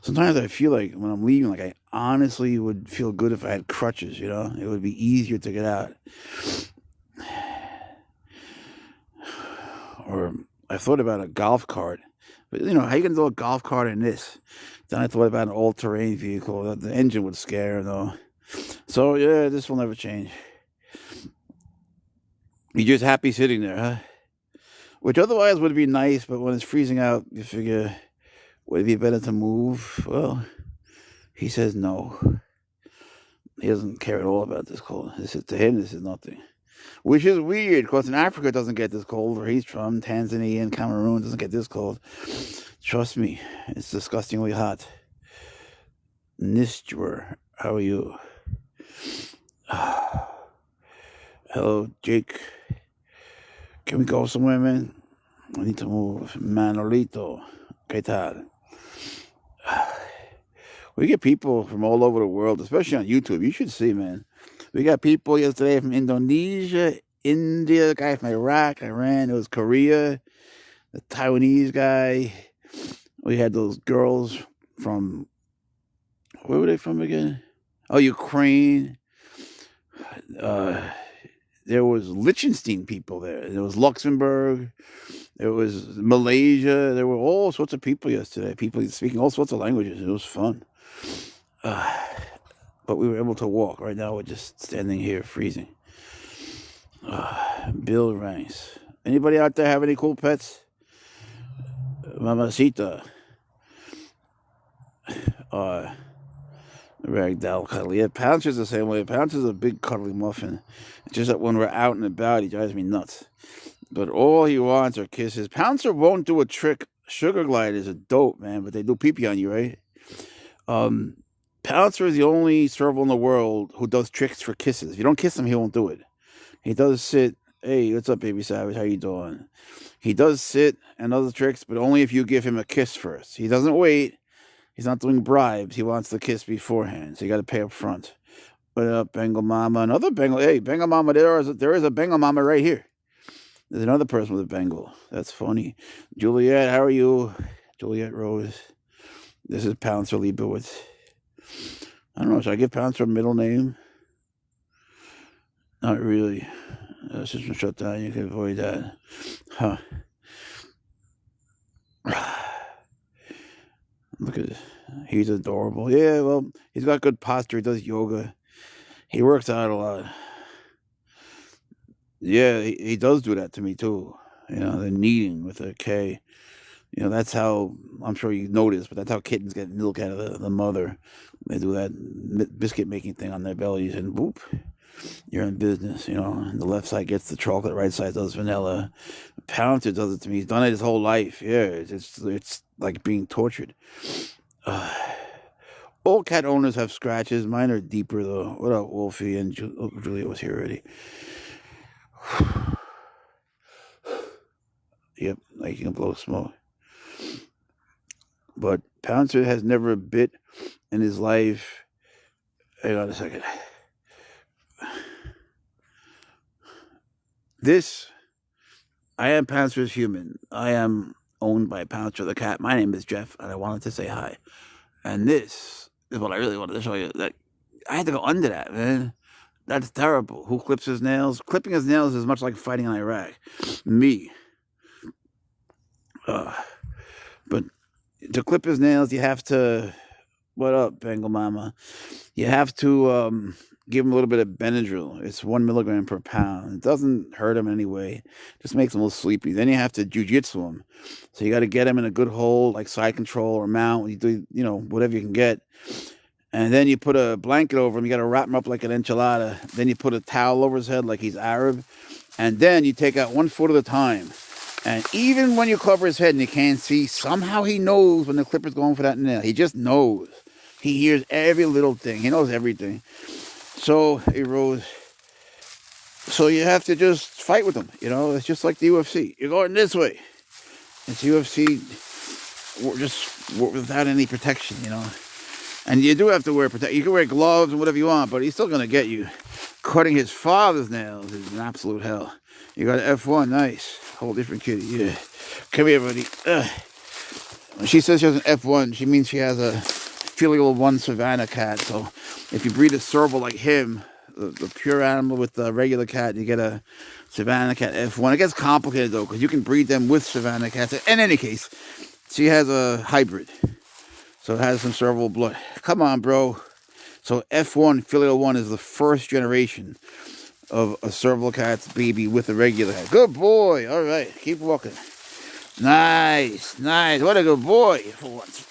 Sometimes I feel like when I'm leaving, like I honestly would feel good if I had crutches, you know? It would be easier to get out. Or I thought about a golf cart. But, you know, how you going to do a golf cart in this? Then I thought about an all-terrain vehicle. The engine would scare him, though. So, yeah, this will never change. You're just happy sitting there, huh? Which otherwise would be nice, but when it's freezing out, you figure, would it be better to move? Well, he says no. He doesn't care at all about this cold. To him, this is nothing. Which is weird, because in Africa it doesn't get this cold, where he's from. Tanzania and Cameroon doesn't get this cold. Trust me, it's disgustingly hot. Nistwer, how are you? Hello, Jake. Can we go somewhere, man? I need to move. Manolito, ¿qué tal? We get people from all over the world, especially on YouTube. You should see, man. We got people yesterday from Indonesia, India, a guy from Iraq, Iran, it was Korea, the Taiwanese guy. We had those girls from Where were they from again? Oh, Ukraine. Uh, there was Liechtenstein people there. There was Luxembourg. There was Malaysia. There were all sorts of people yesterday. People speaking all sorts of languages. It was fun. But we were able to walk. Right now, we're just standing here freezing. Bill Ranks. Anybody out there have any cool pets? Mamacita. Ragdoll cuddly. Yeah, Pouncer's the same way. Pouncer's a big cuddly muffin. It's just that when we're out and about, he drives me nuts. But all he wants are kisses. Pouncer won't do a trick. Sugar gliders are dope, man, but they do pee-pee on you, right? Pouncer is the only serval in the world who does tricks for kisses. If you don't kiss him, he won't do it. He does sit. Hey, what's up, baby savage? How you doing? He does sit and other tricks, but only if you give him a kiss first. He doesn't wait. He's not doing bribes. He wants the kiss beforehand, so you got to pay up front. What up, Bengal Mama? Another Bengal. Hey, Bengal Mama, there is a Bengal Mama right here. There's another person with a Bengal. That's funny. Juliet, how are you? Juliet Rose. This is Pouncer Leibowitz. I don't know. Should I give Pouncer a middle name? Not really. System shut down. You can avoid that. Huh. Look at this. He's adorable. Yeah, well, he's got good posture. He does yoga. He works out a lot. Yeah, he does do that to me, too. You know, the kneading with a K. You know, that's how, I'm sure you noticed, but that's how kittens get milk out of the mother. They do that biscuit making thing on their bellies, and boop, you're in business, you know. And the left side gets the chocolate, right side does vanilla. Pouncer does it to me. He's done it his whole life. Yeah, it's like being tortured. All cat owners have scratches. Mine are deeper, though. What up, Wolfie? And Julia was here already. Yep, like you can blow smoke. But Pouncer has never bit in his life. Hang on a second. I am Pouncer's human. I am owned by Pouncer the cat. My name is Jeff, and I wanted to say hi. And this is what I really wanted to show you. That I had to go under that, man. That's terrible. Who clips his nails? Clipping his nails is much like fighting in Iraq. Me. But to clip his nails, you have to... What up, Bengal Mama? You have to give him a little bit of Benadryl. It's 1 milligram per pound. It doesn't hurt him in any way. Just makes him a little sleepy. Then you have to jujitsu him. So you got to get him in a good hold, like side control or mount. You do, you know, whatever you can get. And then you put a blanket over him. You got to wrap him up like an enchilada. Then you put a towel over his head like he's Arab. And then you take out 1 foot at a time. And even when you cover his head and you can't see, somehow he knows when the clipper's going for that nail. He just knows. He hears every little thing. He knows everything. So, hey, Rose. So you have to just fight with him. You know, it's just like the UFC. You're going this way. It's UFC just without any protection, you know. And you do have to wear protection. You can wear gloves and whatever you want, but he's still going to get you. Cutting his father's nails is an absolute hell. You got an F1, nice. Whole different kitty, yeah. Come here, buddy. When she says she has an F1, she means she has a filial 1 Savannah cat. So if you breed a serval like him, the pure animal with the regular cat, you get a Savannah cat F1. It gets complicated, though, because you can breed them with Savannah cats. In any case, she has a hybrid. So it has some serval blood. Come on, bro. So F1, filial 1 is the first generation of a serval cat's baby with a regular cat. Good boy. All right. Keep walking. Nice. Nice. What a good boy for once.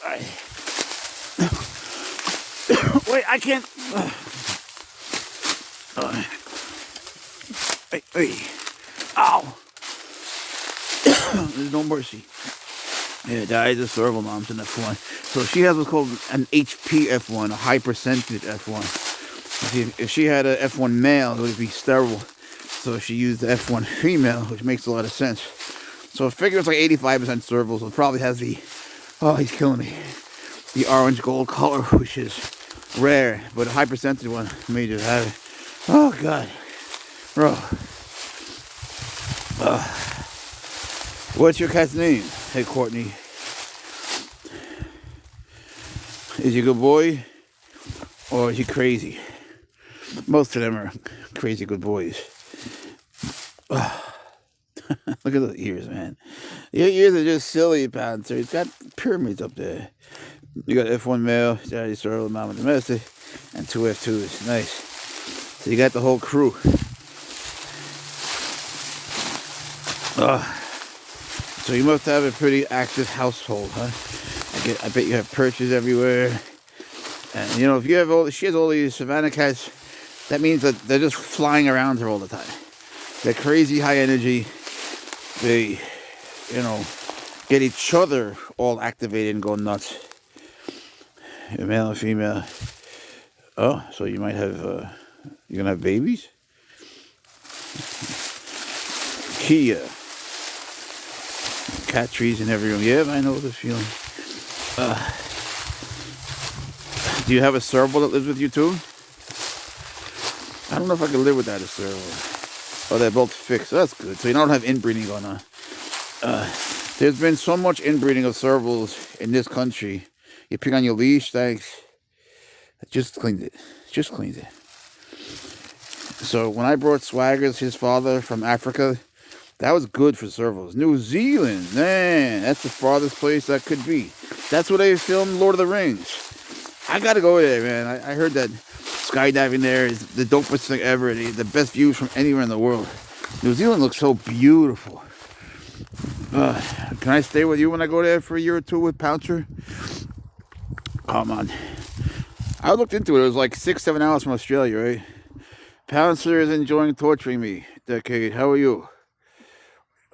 Wait, I can't. Hey. Ow. There's no mercy. Yeah, that is a serval mom's an F1. So she has what's called an HP F1, a high percentage F1. If she had an F1 male, it would be sterile. So she used the F1 female, which makes a lot of sense. So I figure it's like 85% serval, so it probably has the, oh, he's killing me, the orange gold color, which is rare, but a high percentage one may just have it. Oh, God. Bro. What's your cat's name? Hey, Courtney. Is he a good boy? or is he crazy? Most of them are crazy good boys. Look at the ears, man. Your ears are just silly, Pouncer. He's got pyramids up there. You got F1 male, daddy sorrel, mama domestic, and 2 F2s. Nice. So you got the whole crew. So you must have a pretty active household, huh? I bet you have perches everywhere. And you know, if you have she has all these Savannah cats, that means that they're just flying around her all the time. They're crazy high energy. They, you know, get each other all activated and go nuts. A male and female. Oh, so you might have, you're gonna have babies? Kia. Cat trees in every room. Yeah, I know the feeling. Do you have a serval that lives with you too? I don't know if I could live without a serval. Oh, they're both fixed. That's good. So you don't have inbreeding going on. There's been so much inbreeding of servals in this country. You pick on your leash, thanks. Just cleaned it. Just cleaned it. So when I brought Swaggers, his father, from Africa, that was good for servals. New Zealand, man, that's the farthest place that could be. That's where they filmed Lord of the Rings. I gotta go there, man. I heard that skydiving there is the dopest thing ever. The best views from anywhere in the world. New Zealand looks so beautiful. Can I stay with you when I go there for a year or two with Pouncer? Come on. I looked into it. It was like 6-7 hours from Australia, right? Pouncer is enjoying torturing me. Decade, how are you?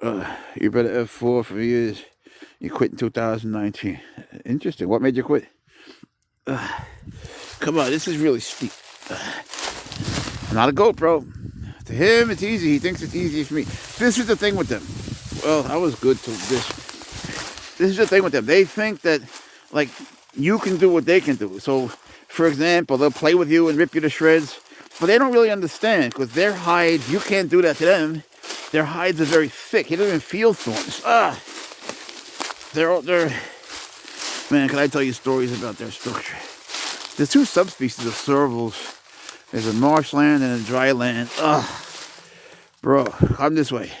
You better F4 for years. You quit in 2019. Interesting. What made you quit? Come on, this is really steep. I'm not a goat, bro. To him, it's easy. He thinks it's easy for me. This is the thing with them. Well, I was good till this. This is the thing with them. They think that, like, you can do what they can do. So, for example, they'll play with you and rip you to shreds. But they don't really understand, because their hide, you can't do that to them. Their hides are very thick. You don't even feel thorns. They're man, can I tell you stories about their structure? There's 2 subspecies of servals. There's a marshland and a dry land. Bro, come this way.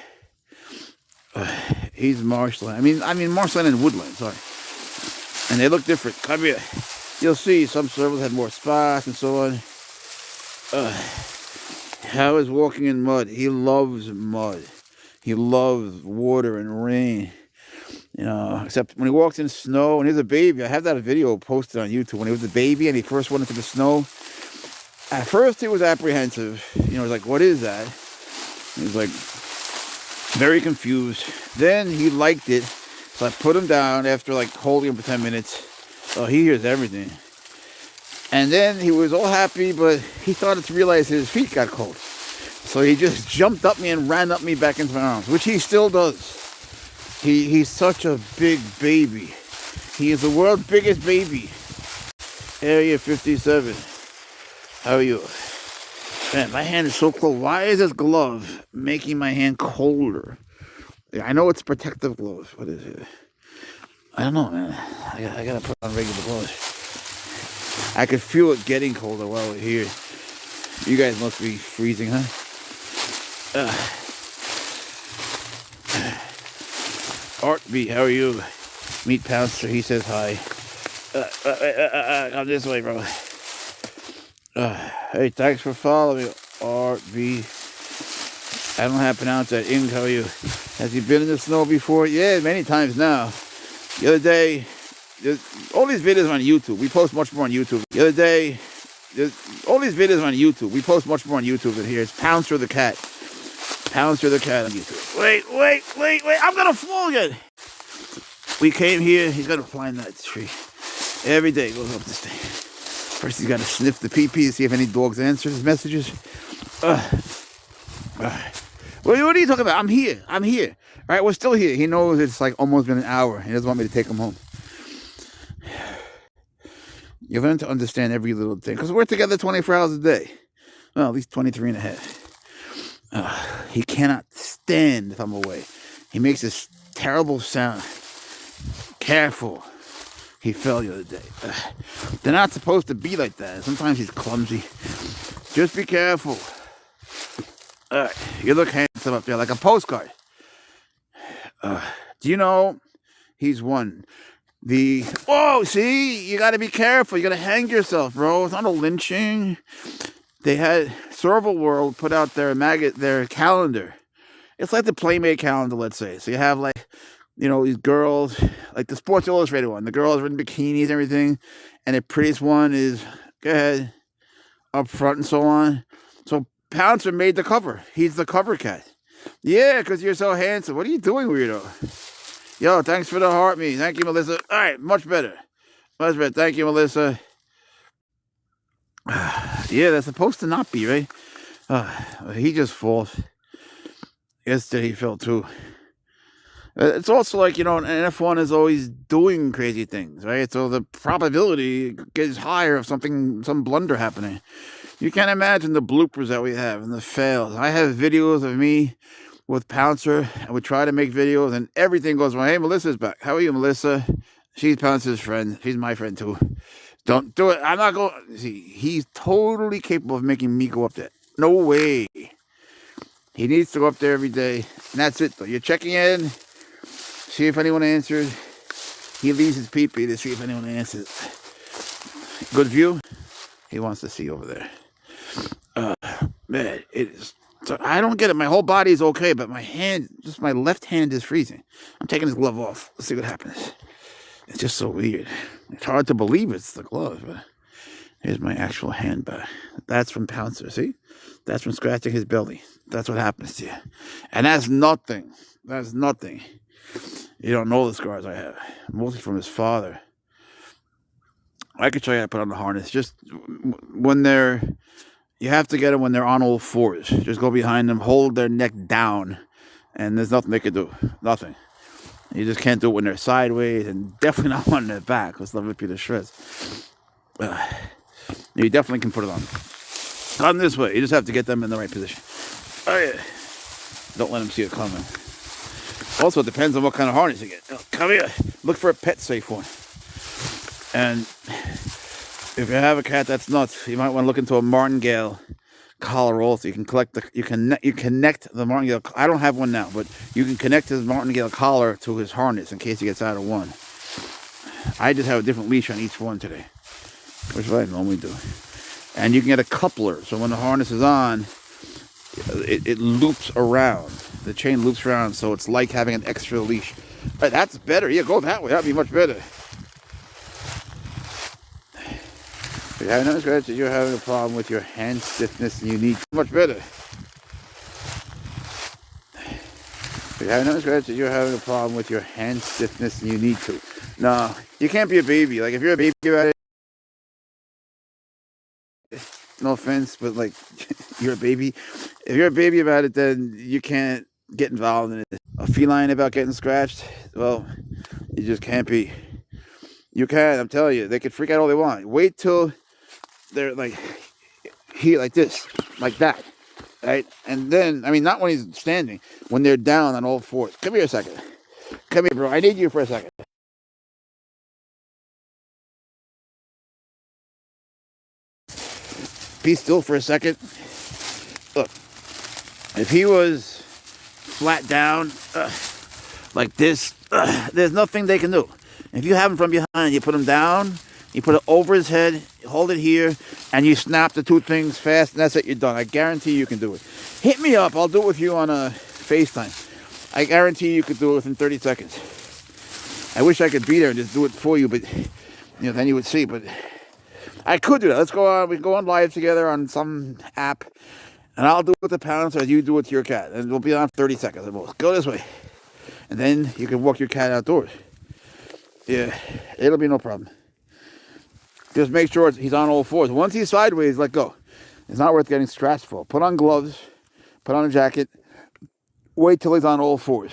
He's marshland. I mean marshland and woodland, sorry. And they look different. Come here. You'll see some servals had more spots and so on. How is walking in mud? He loves mud. He loves water and rain. You know, except when he walks in snow and he's a baby. I have that video posted on YouTube when he was a baby and he first went into the snow. At first he was apprehensive. You know, he was like, what is that? He was like very confused. Then he liked it. So I put him down after like holding him for 10 minutes. Oh, he hears everything. And then he was all happy, but he started to realize his feet got cold. So he just jumped up me and ran up me back into my arms, which he still does. He's such a big baby. He is the world's biggest baby. Area 57. How are you? Man, my hand is so cold. Why is this glove making my hand colder? I know it's protective gloves. What is it? I don't know, man. I gotta put on regular gloves. I could feel it getting colder while we're here. You guys must be freezing, huh? Art B, how are you? Meet Pouncer, he says hi. Come this way, bro. Hey, thanks for following me, Art B. I don't know how to pronounce that. Ing, how are you? Has he been in the snow before? Yeah, many times now. The other day, all these videos are on YouTube. We post much more on YouTube. The other day, all these videos are on YouTube. We post much more on YouTube than here. It's Pouncer the cat. Pouncer the cat on YouTube. Wait. I'm going to fall again. We came here. He's got to climb that tree. Every day he goes up this thing. First he's got to sniff the pee-pee to see if any dogs answer his messages. What are you talking about? I'm here. All right, we're still here. He knows it's like almost been an hour. He doesn't want me to take him home. You learn to understand every little thing. Because we're together 24 hours a day. Well, at least 23 and a half. He cannot stand if I'm away. He makes this terrible sound. Careful. He fell the other day. They're not supposed to be like that. Sometimes he's clumsy. Just be careful. All right, you look handsome up there, like a postcard. Do you know he's won the... Whoa, see? You got to be careful. You got to hang yourself, bro. It's not a lynching. They had Serval World put out their calendar. It's like the Playmate calendar, let's say. So you have like, these girls, like the Sports Illustrated one. The girls are in bikinis and everything. And the prettiest one is, go ahead, up front and so on. So Pouncer made the cover. He's the cover cat. Yeah, because you're so handsome. What are you doing, weirdo? Yo, thanks for the heart me. Thank you, Melissa. All right, much better. Much better. Thank you, Melissa. Yeah, that's supposed to not be, right? He just falls. Yesterday he fell too. It's also like, an F1 is always doing crazy things, right? So the probability gets higher of some blunder happening. You can't imagine the bloopers that we have and the fails. I have videos of me with Pouncer, and we try to make videos, and everything goes wrong. Hey, Melissa's back. How are you, Melissa? She's Pouncer's friend. She's my friend, too. Don't do it. I'm not going... See, he's totally capable of making me go up there. No way. He needs to go up there every day. And that's it, though. You're checking in. See if anyone answers. He leaves his pee-pee to see if anyone answers. Good view? He wants to see over there. Man, it is... So I don't get it. My whole body is okay, but my hand, just my left hand is freezing. I'm taking this glove off. Let's see what happens. It's just so weird. It's hard to believe it's the glove, but here's my actual hand back. That's from Pouncer, see? That's from scratching his belly. That's what happens to you. And that's nothing. That's nothing. You don't know the scars I have. Mostly from his father. I could show you how to put on the harness. Just when they're... You have to get them when they're on all fours. Just go behind them, hold their neck down, and there's nothing they can do. Nothing. You just can't do it when they're sideways, and definitely not on their back, because they'll rip you to shreds. You definitely can put it on. On this way. You just have to get them in the right position. Oh, yeah. Don't let them see it coming. Also, it depends on what kind of harness you get. Come here. Look for a pet safe one. And... if you have a cat that's nuts, you might want to look into a martingale collar also. You can connect the martingale. I don't have one now, but you can connect his martingale collar to his harness in case he gets out of one. I just have a different leash on each one today, which is what I normally do. And you can get a coupler, so when the harness is on, it loops around. The chain loops around, so it's like having an extra leash. Right, that's better. Yeah, go that way. That'd be much better. If you have no scratch, you're having a problem with your hand stiffness and you need much better. If you have no scratch, you're having a problem with your hand stiffness and you need to. No, you can't be a baby. Like, if you're a baby about it, no offense, but like, you're a baby. If you're a baby about it, then you can't get involved in it. A feline about getting scratched, well, you just can't be. You can, I'm telling you, they can freak out all they want. Wait till they're like here, like this, like that, right? And then, I mean, not when he's standing, when they're down on all fours. Come here a second. Come here, bro. I need you for a second. Be still for a second. Look, if he was flat down like this, there's nothing they can do. If you have him from behind, you put him down, you put it over his head, you hold it here, and you snap the two things fast, and that's it, you're done. I guarantee you can do it. Hit me up, I'll do it with you on a FaceTime. I guarantee you could do it within 30 seconds. I wish I could be there and just do it for you, but then you would see, but I could do that. Let's go on, we can go on live together on some app, and I'll do it with the Pouncer as you do it to your cat, and we'll be on 30 seconds at most. Go this way, and then you can walk your cat outdoors. Yeah, it'll be no problem. Just make sure he's on all fours. Once he's sideways, let go. It's not worth getting scratched for. Put on gloves, put on a jacket, wait till he's on all fours.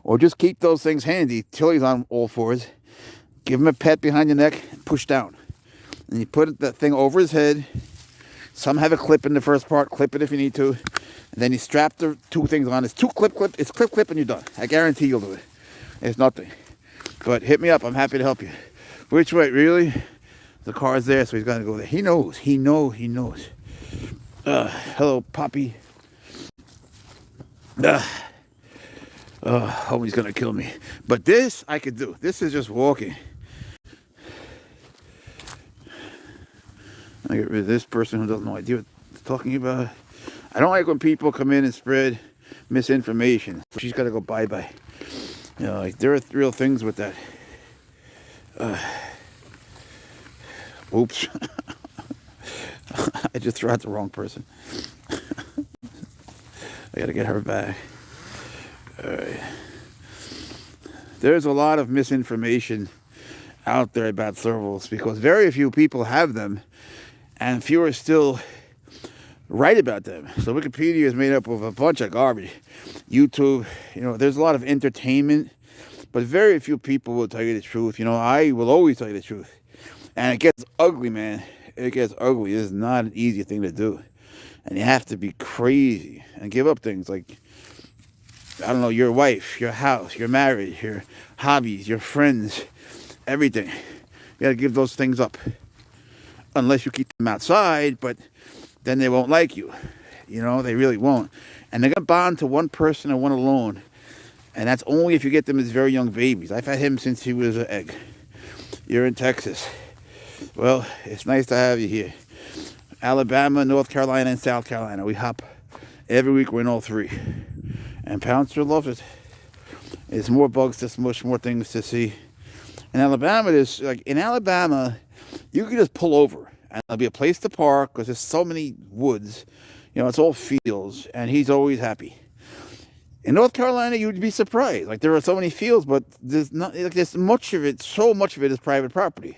Or just keep those things handy till he's on all fours. Give him a pet behind the neck, push down. And you put that thing over his head. Some have a clip in the first part, clip it if you need to. And then you strap the two things on. It's clip, and you're done. I guarantee you'll do it. It's nothing. But hit me up, I'm happy to help you. Which way, really? The car's there, so he's got to go there. He knows. He knows. Hello, Poppy. Homie's going to kill me. But this, I could do. This is just walking. I get rid of this person who doesn't know idea what I'm talking about. I don't like when people come in and spread misinformation. She's got to go bye-bye. You know, like, there are real things with that. Oops. I just threw out the wrong person. I got to get her back. All right. There's a lot of misinformation out there about servals because very few people have them and fewer still write about them. So Wikipedia is made up of a bunch of garbage. YouTube, you know, there's a lot of entertainment, but very few people will tell you the truth. You know, I will always tell you the truth. And it gets ugly, man. It gets ugly. It's not an easy thing to do. And you have to be crazy and give up things like, I don't know, your wife, your house, your marriage, your hobbies, your friends, everything. You got to give those things up. Unless you keep them outside, but then they won't like you. You know, they really won't. And they're going to bond to one person and one alone. And that's only if you get them as very young babies. I've had him since he was an egg. You're in Texas. Well, it's nice to have you here. Alabama, North Carolina, and South Carolina. We hop every week. We're in all three. And Pouncer loves it. There's more bugs to smush, more things to see. In Alabama, you can just pull over. And there'll be a place to park because there's so many woods. You know, it's all fields. And he's always happy. In North Carolina, you'd be surprised. Like, there are so many fields, but there's not, like, there's much of it, so much of it is private property.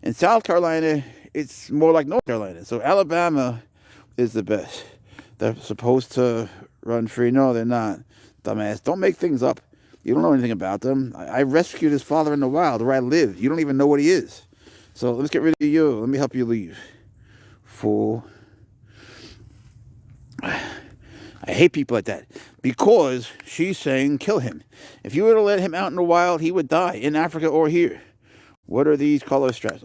In South Carolina, it's more like North Carolina. So Alabama is the best. They're supposed to run free. No, they're not. Dumbass. Don't make things up. You don't know anything about them. I rescued his father in the wild where I live. You don't even know what he is. So let's get rid of you. Let me help you leave. Fool. I hate people like that because she's saying kill him. If you were to let him out in the wild, he would die in Africa or here. What are these color straps?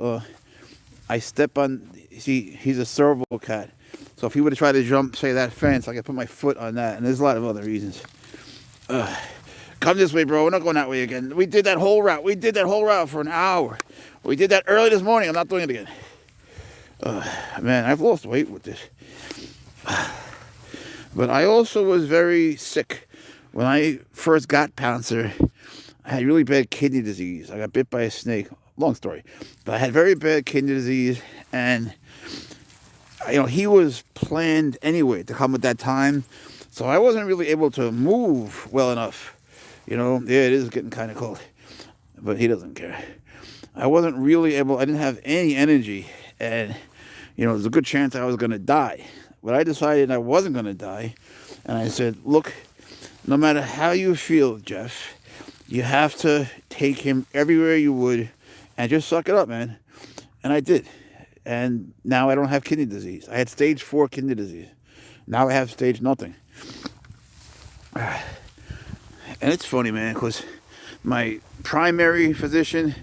I step on, see, he's a serval cat. So if he would have tried to jump, say, that fence, I could put my foot on that. And there's a lot of other reasons. Come this way, bro. We're not going that way again. We did that whole route. We did that whole route for an hour. We did that early this morning. I'm not doing it again. Man, I've lost weight with this. But I also was very sick. When I first got Pouncer, I had really bad kidney disease. I got bit by a snake. Long story. But I had very bad kidney disease. And, you know, he was planned anyway to come at that time. So I wasn't really able to move well enough. You know, yeah, it is getting kind of cold. But he doesn't care. I wasn't really able, I didn't have any energy. And, you know, there's a good chance I was going to die. But I decided I wasn't going to die. And I said, look, no matter how you feel, Jeff, you have to take him everywhere you would and just suck it up, man. And I did. And now I don't have kidney disease. I had stage 4 kidney disease. Now I have stage nothing. And it's funny, man, because my primary physician,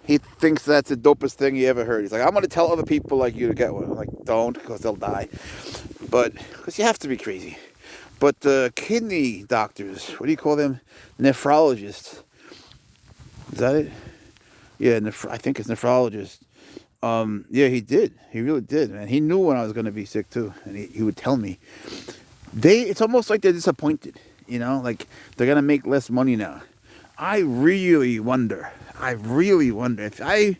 he thinks that's the dopest thing he ever heard. He's like, I'm going to tell other people like you to get one. I'm like, don't, because they'll die. But, because you have to be crazy. But the kidney doctors, what do you call them? Nephrologists. Is that it? Yeah, I think it's nephrologist. Yeah, he did. He really did, man. He knew when I was going to be sick, too. And he would tell me. It's almost like they're disappointed. You know, like they're going to make less money now. I really wonder if I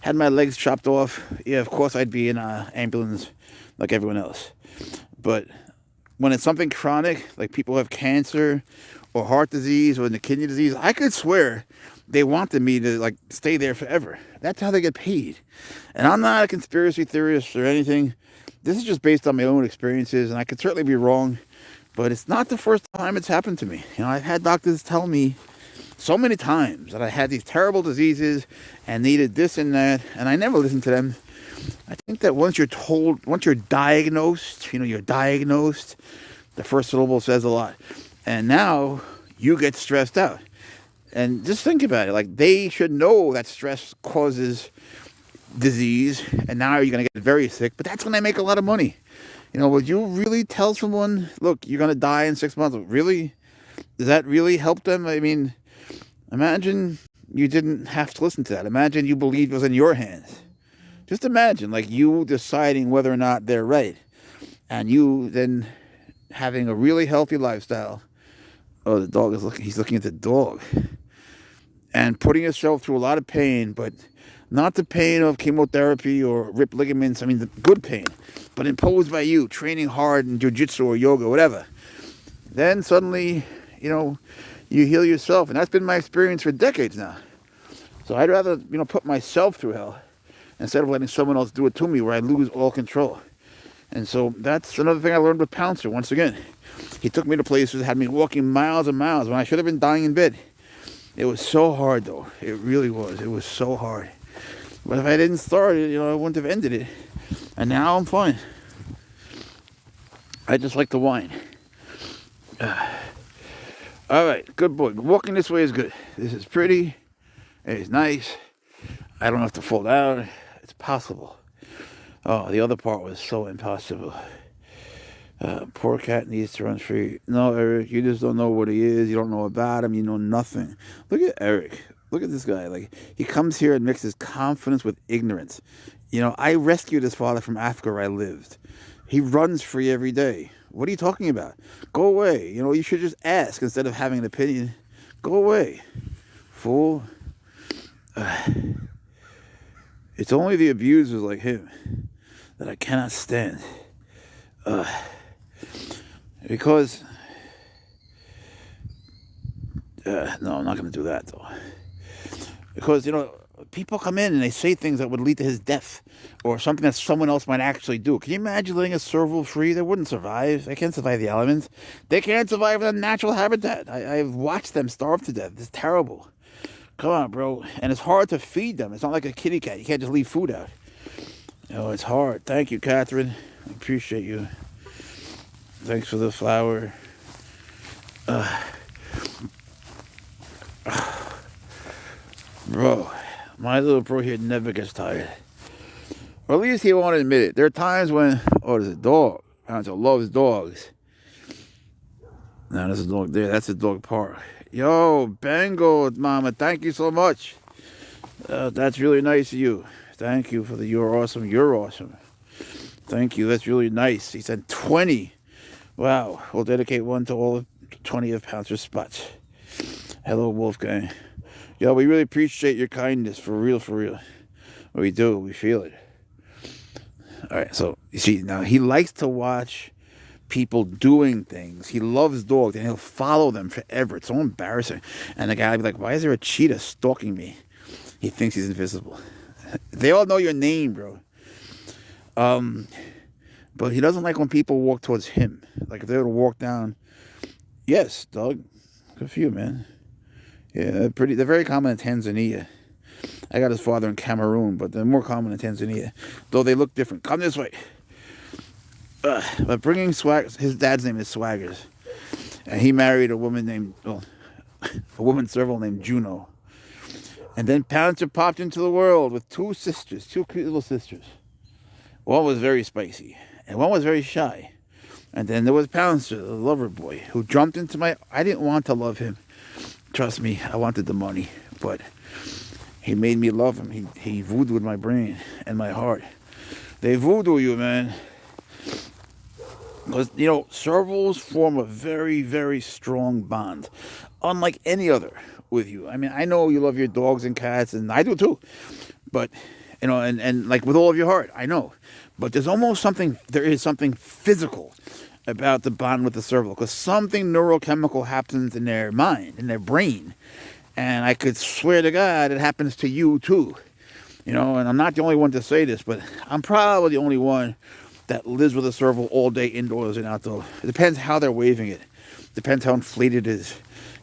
had my legs chopped off, yeah, of course I'd be in an ambulance like everyone else. But when it's something chronic, like people have cancer or heart disease or the kidney disease, I could swear they wanted me to like stay there forever. That's how they get paid. And I'm not a conspiracy theorist or anything. This is just based on my own experiences, and I could certainly be wrong, but it's not the first time it's happened to me. You know, I've had doctors tell me so many times that I had these terrible diseases and needed this and that, and I never listened to them. I think that once you're diagnosed, you know, you're diagnosed, the first syllable says a lot. And now you get stressed out. And just think about it. Like, they should know that stress causes disease, and now you're going to get very sick, but that's when they make a lot of money. Would you really tell someone, look, you're going to die in 6 months? Really? Does that really help them? I mean, imagine you didn't have to listen to that. Imagine you believed it was in your hands. Just imagine, like, you deciding whether or not they're right, and you then having a really healthy lifestyle. Oh, the dog is looking. He's looking at the dog, and putting yourself through a lot of pain, but not the pain of chemotherapy or ripped ligaments. I mean, the good pain, but imposed by you, training hard in jiu-jitsu or yoga, whatever. Then suddenly, you heal yourself, and that's been my experience for decades now. So I'd rather, put myself through hell instead of letting someone else do it to me, where I lose all control. And so that's another thing I learned with Pouncer. Once again, he took me to places, had me walking miles and miles when I should have been dying in bed. It was so hard, though. It really was. It was so hard. But if I didn't start it, I wouldn't have ended it. And now I'm fine. I just like to whine. All right, good boy. Walking this way is good. This is pretty. It's nice. I don't have to fall down. It's possible. Oh, the other part was so impossible. Poor cat needs to run free. No, Eric, you just don't know what he is. You don't know about him. You know nothing. Look at Eric. Look at this guy. Like, he comes here and mixes confidence with ignorance. I rescued his father from Africa where I lived. He runs free every day. What are you talking about? Go away. You should just ask instead of having an opinion. Go away, fool. It's only the abusers like him that I cannot stand. Because no, I'm not going to do that, though. Because, people come in and they say things that would lead to his death, or something that someone else might actually do. Can you imagine letting a serval free? They wouldn't survive. They can't survive the elements. They can't survive in a natural habitat. I've watched them starve to death. It's terrible. Come on, bro. And it's hard to feed them. It's not like a kitty cat. You can't just leave food out. It's hard. Thank you, Catherine. I appreciate you. Thanks for the flower. Bro, my little bro here never gets tired. Or at least he won't admit it. There are times when, there's a dog. Pouncer loves dogs. Now, there's a dog there. That's a dog park. Yo, Bengal, Mama, thank you so much. That's really nice of you. Thank you for the you're awesome. You're awesome. Thank you. That's really nice. He said 20. Wow. We'll dedicate one to all 20 of Pouncer's spots. Hello, Wolfgang. Yo, we really appreciate your kindness. For real, for real. We do. We feel it. All right. So, you see, now he likes to watch people doing things. He loves dogs, and he'll follow them forever. It's so embarrassing. And the guy will be like, why is there a cheetah stalking me? He thinks he's invisible. They all know your name, bro. But he doesn't like when people walk towards him. Like, if they were to walk down, yes, dog, good for you, man. Yeah, they're very common in Tanzania. I got his father in Cameroon, but they're more common in Tanzania, though they look different. Come this way. But bringing Swag, his dad's name is Swaggers, and he married a woman serval named Juno. And then Pouncer popped into the world with two cute little sisters. One was very spicy, and one was very shy. And then there was Pouncer, the lover boy, who jumped into my... I didn't want to love him. Trust me, I wanted the money. But he made me love him. He voodooed my brain and my heart. They voodoo you, man. Because, servals form a very, very strong bond. Unlike any other with you. I mean, I know you love your dogs and cats, and I do too. But, and like with all of your heart, I know. But there is something physical about the bond with the serval. Because something neurochemical happens in their mind, in their brain. And I could swear to God it happens to you too. And I'm not the only one to say this, but I'm probably the only one that lives with a serval all day, indoors and outdoors. It depends how they're waving it. Depends how inflated it is.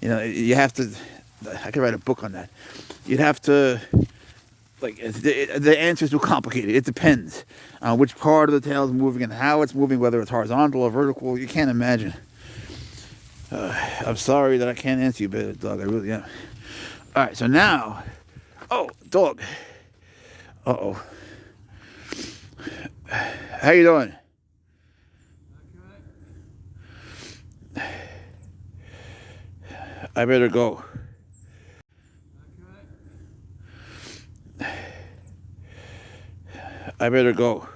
You have to... I could write a book on that. You'd have to... the answer is too complicated. It depends on which part of the tail is moving and how it's moving, whether it's horizontal or vertical. You can't imagine. I'm sorry that I can't answer you better, dog. I really am. All right, so now, oh, dog. Uh-oh. How you doing? I better go. I better go.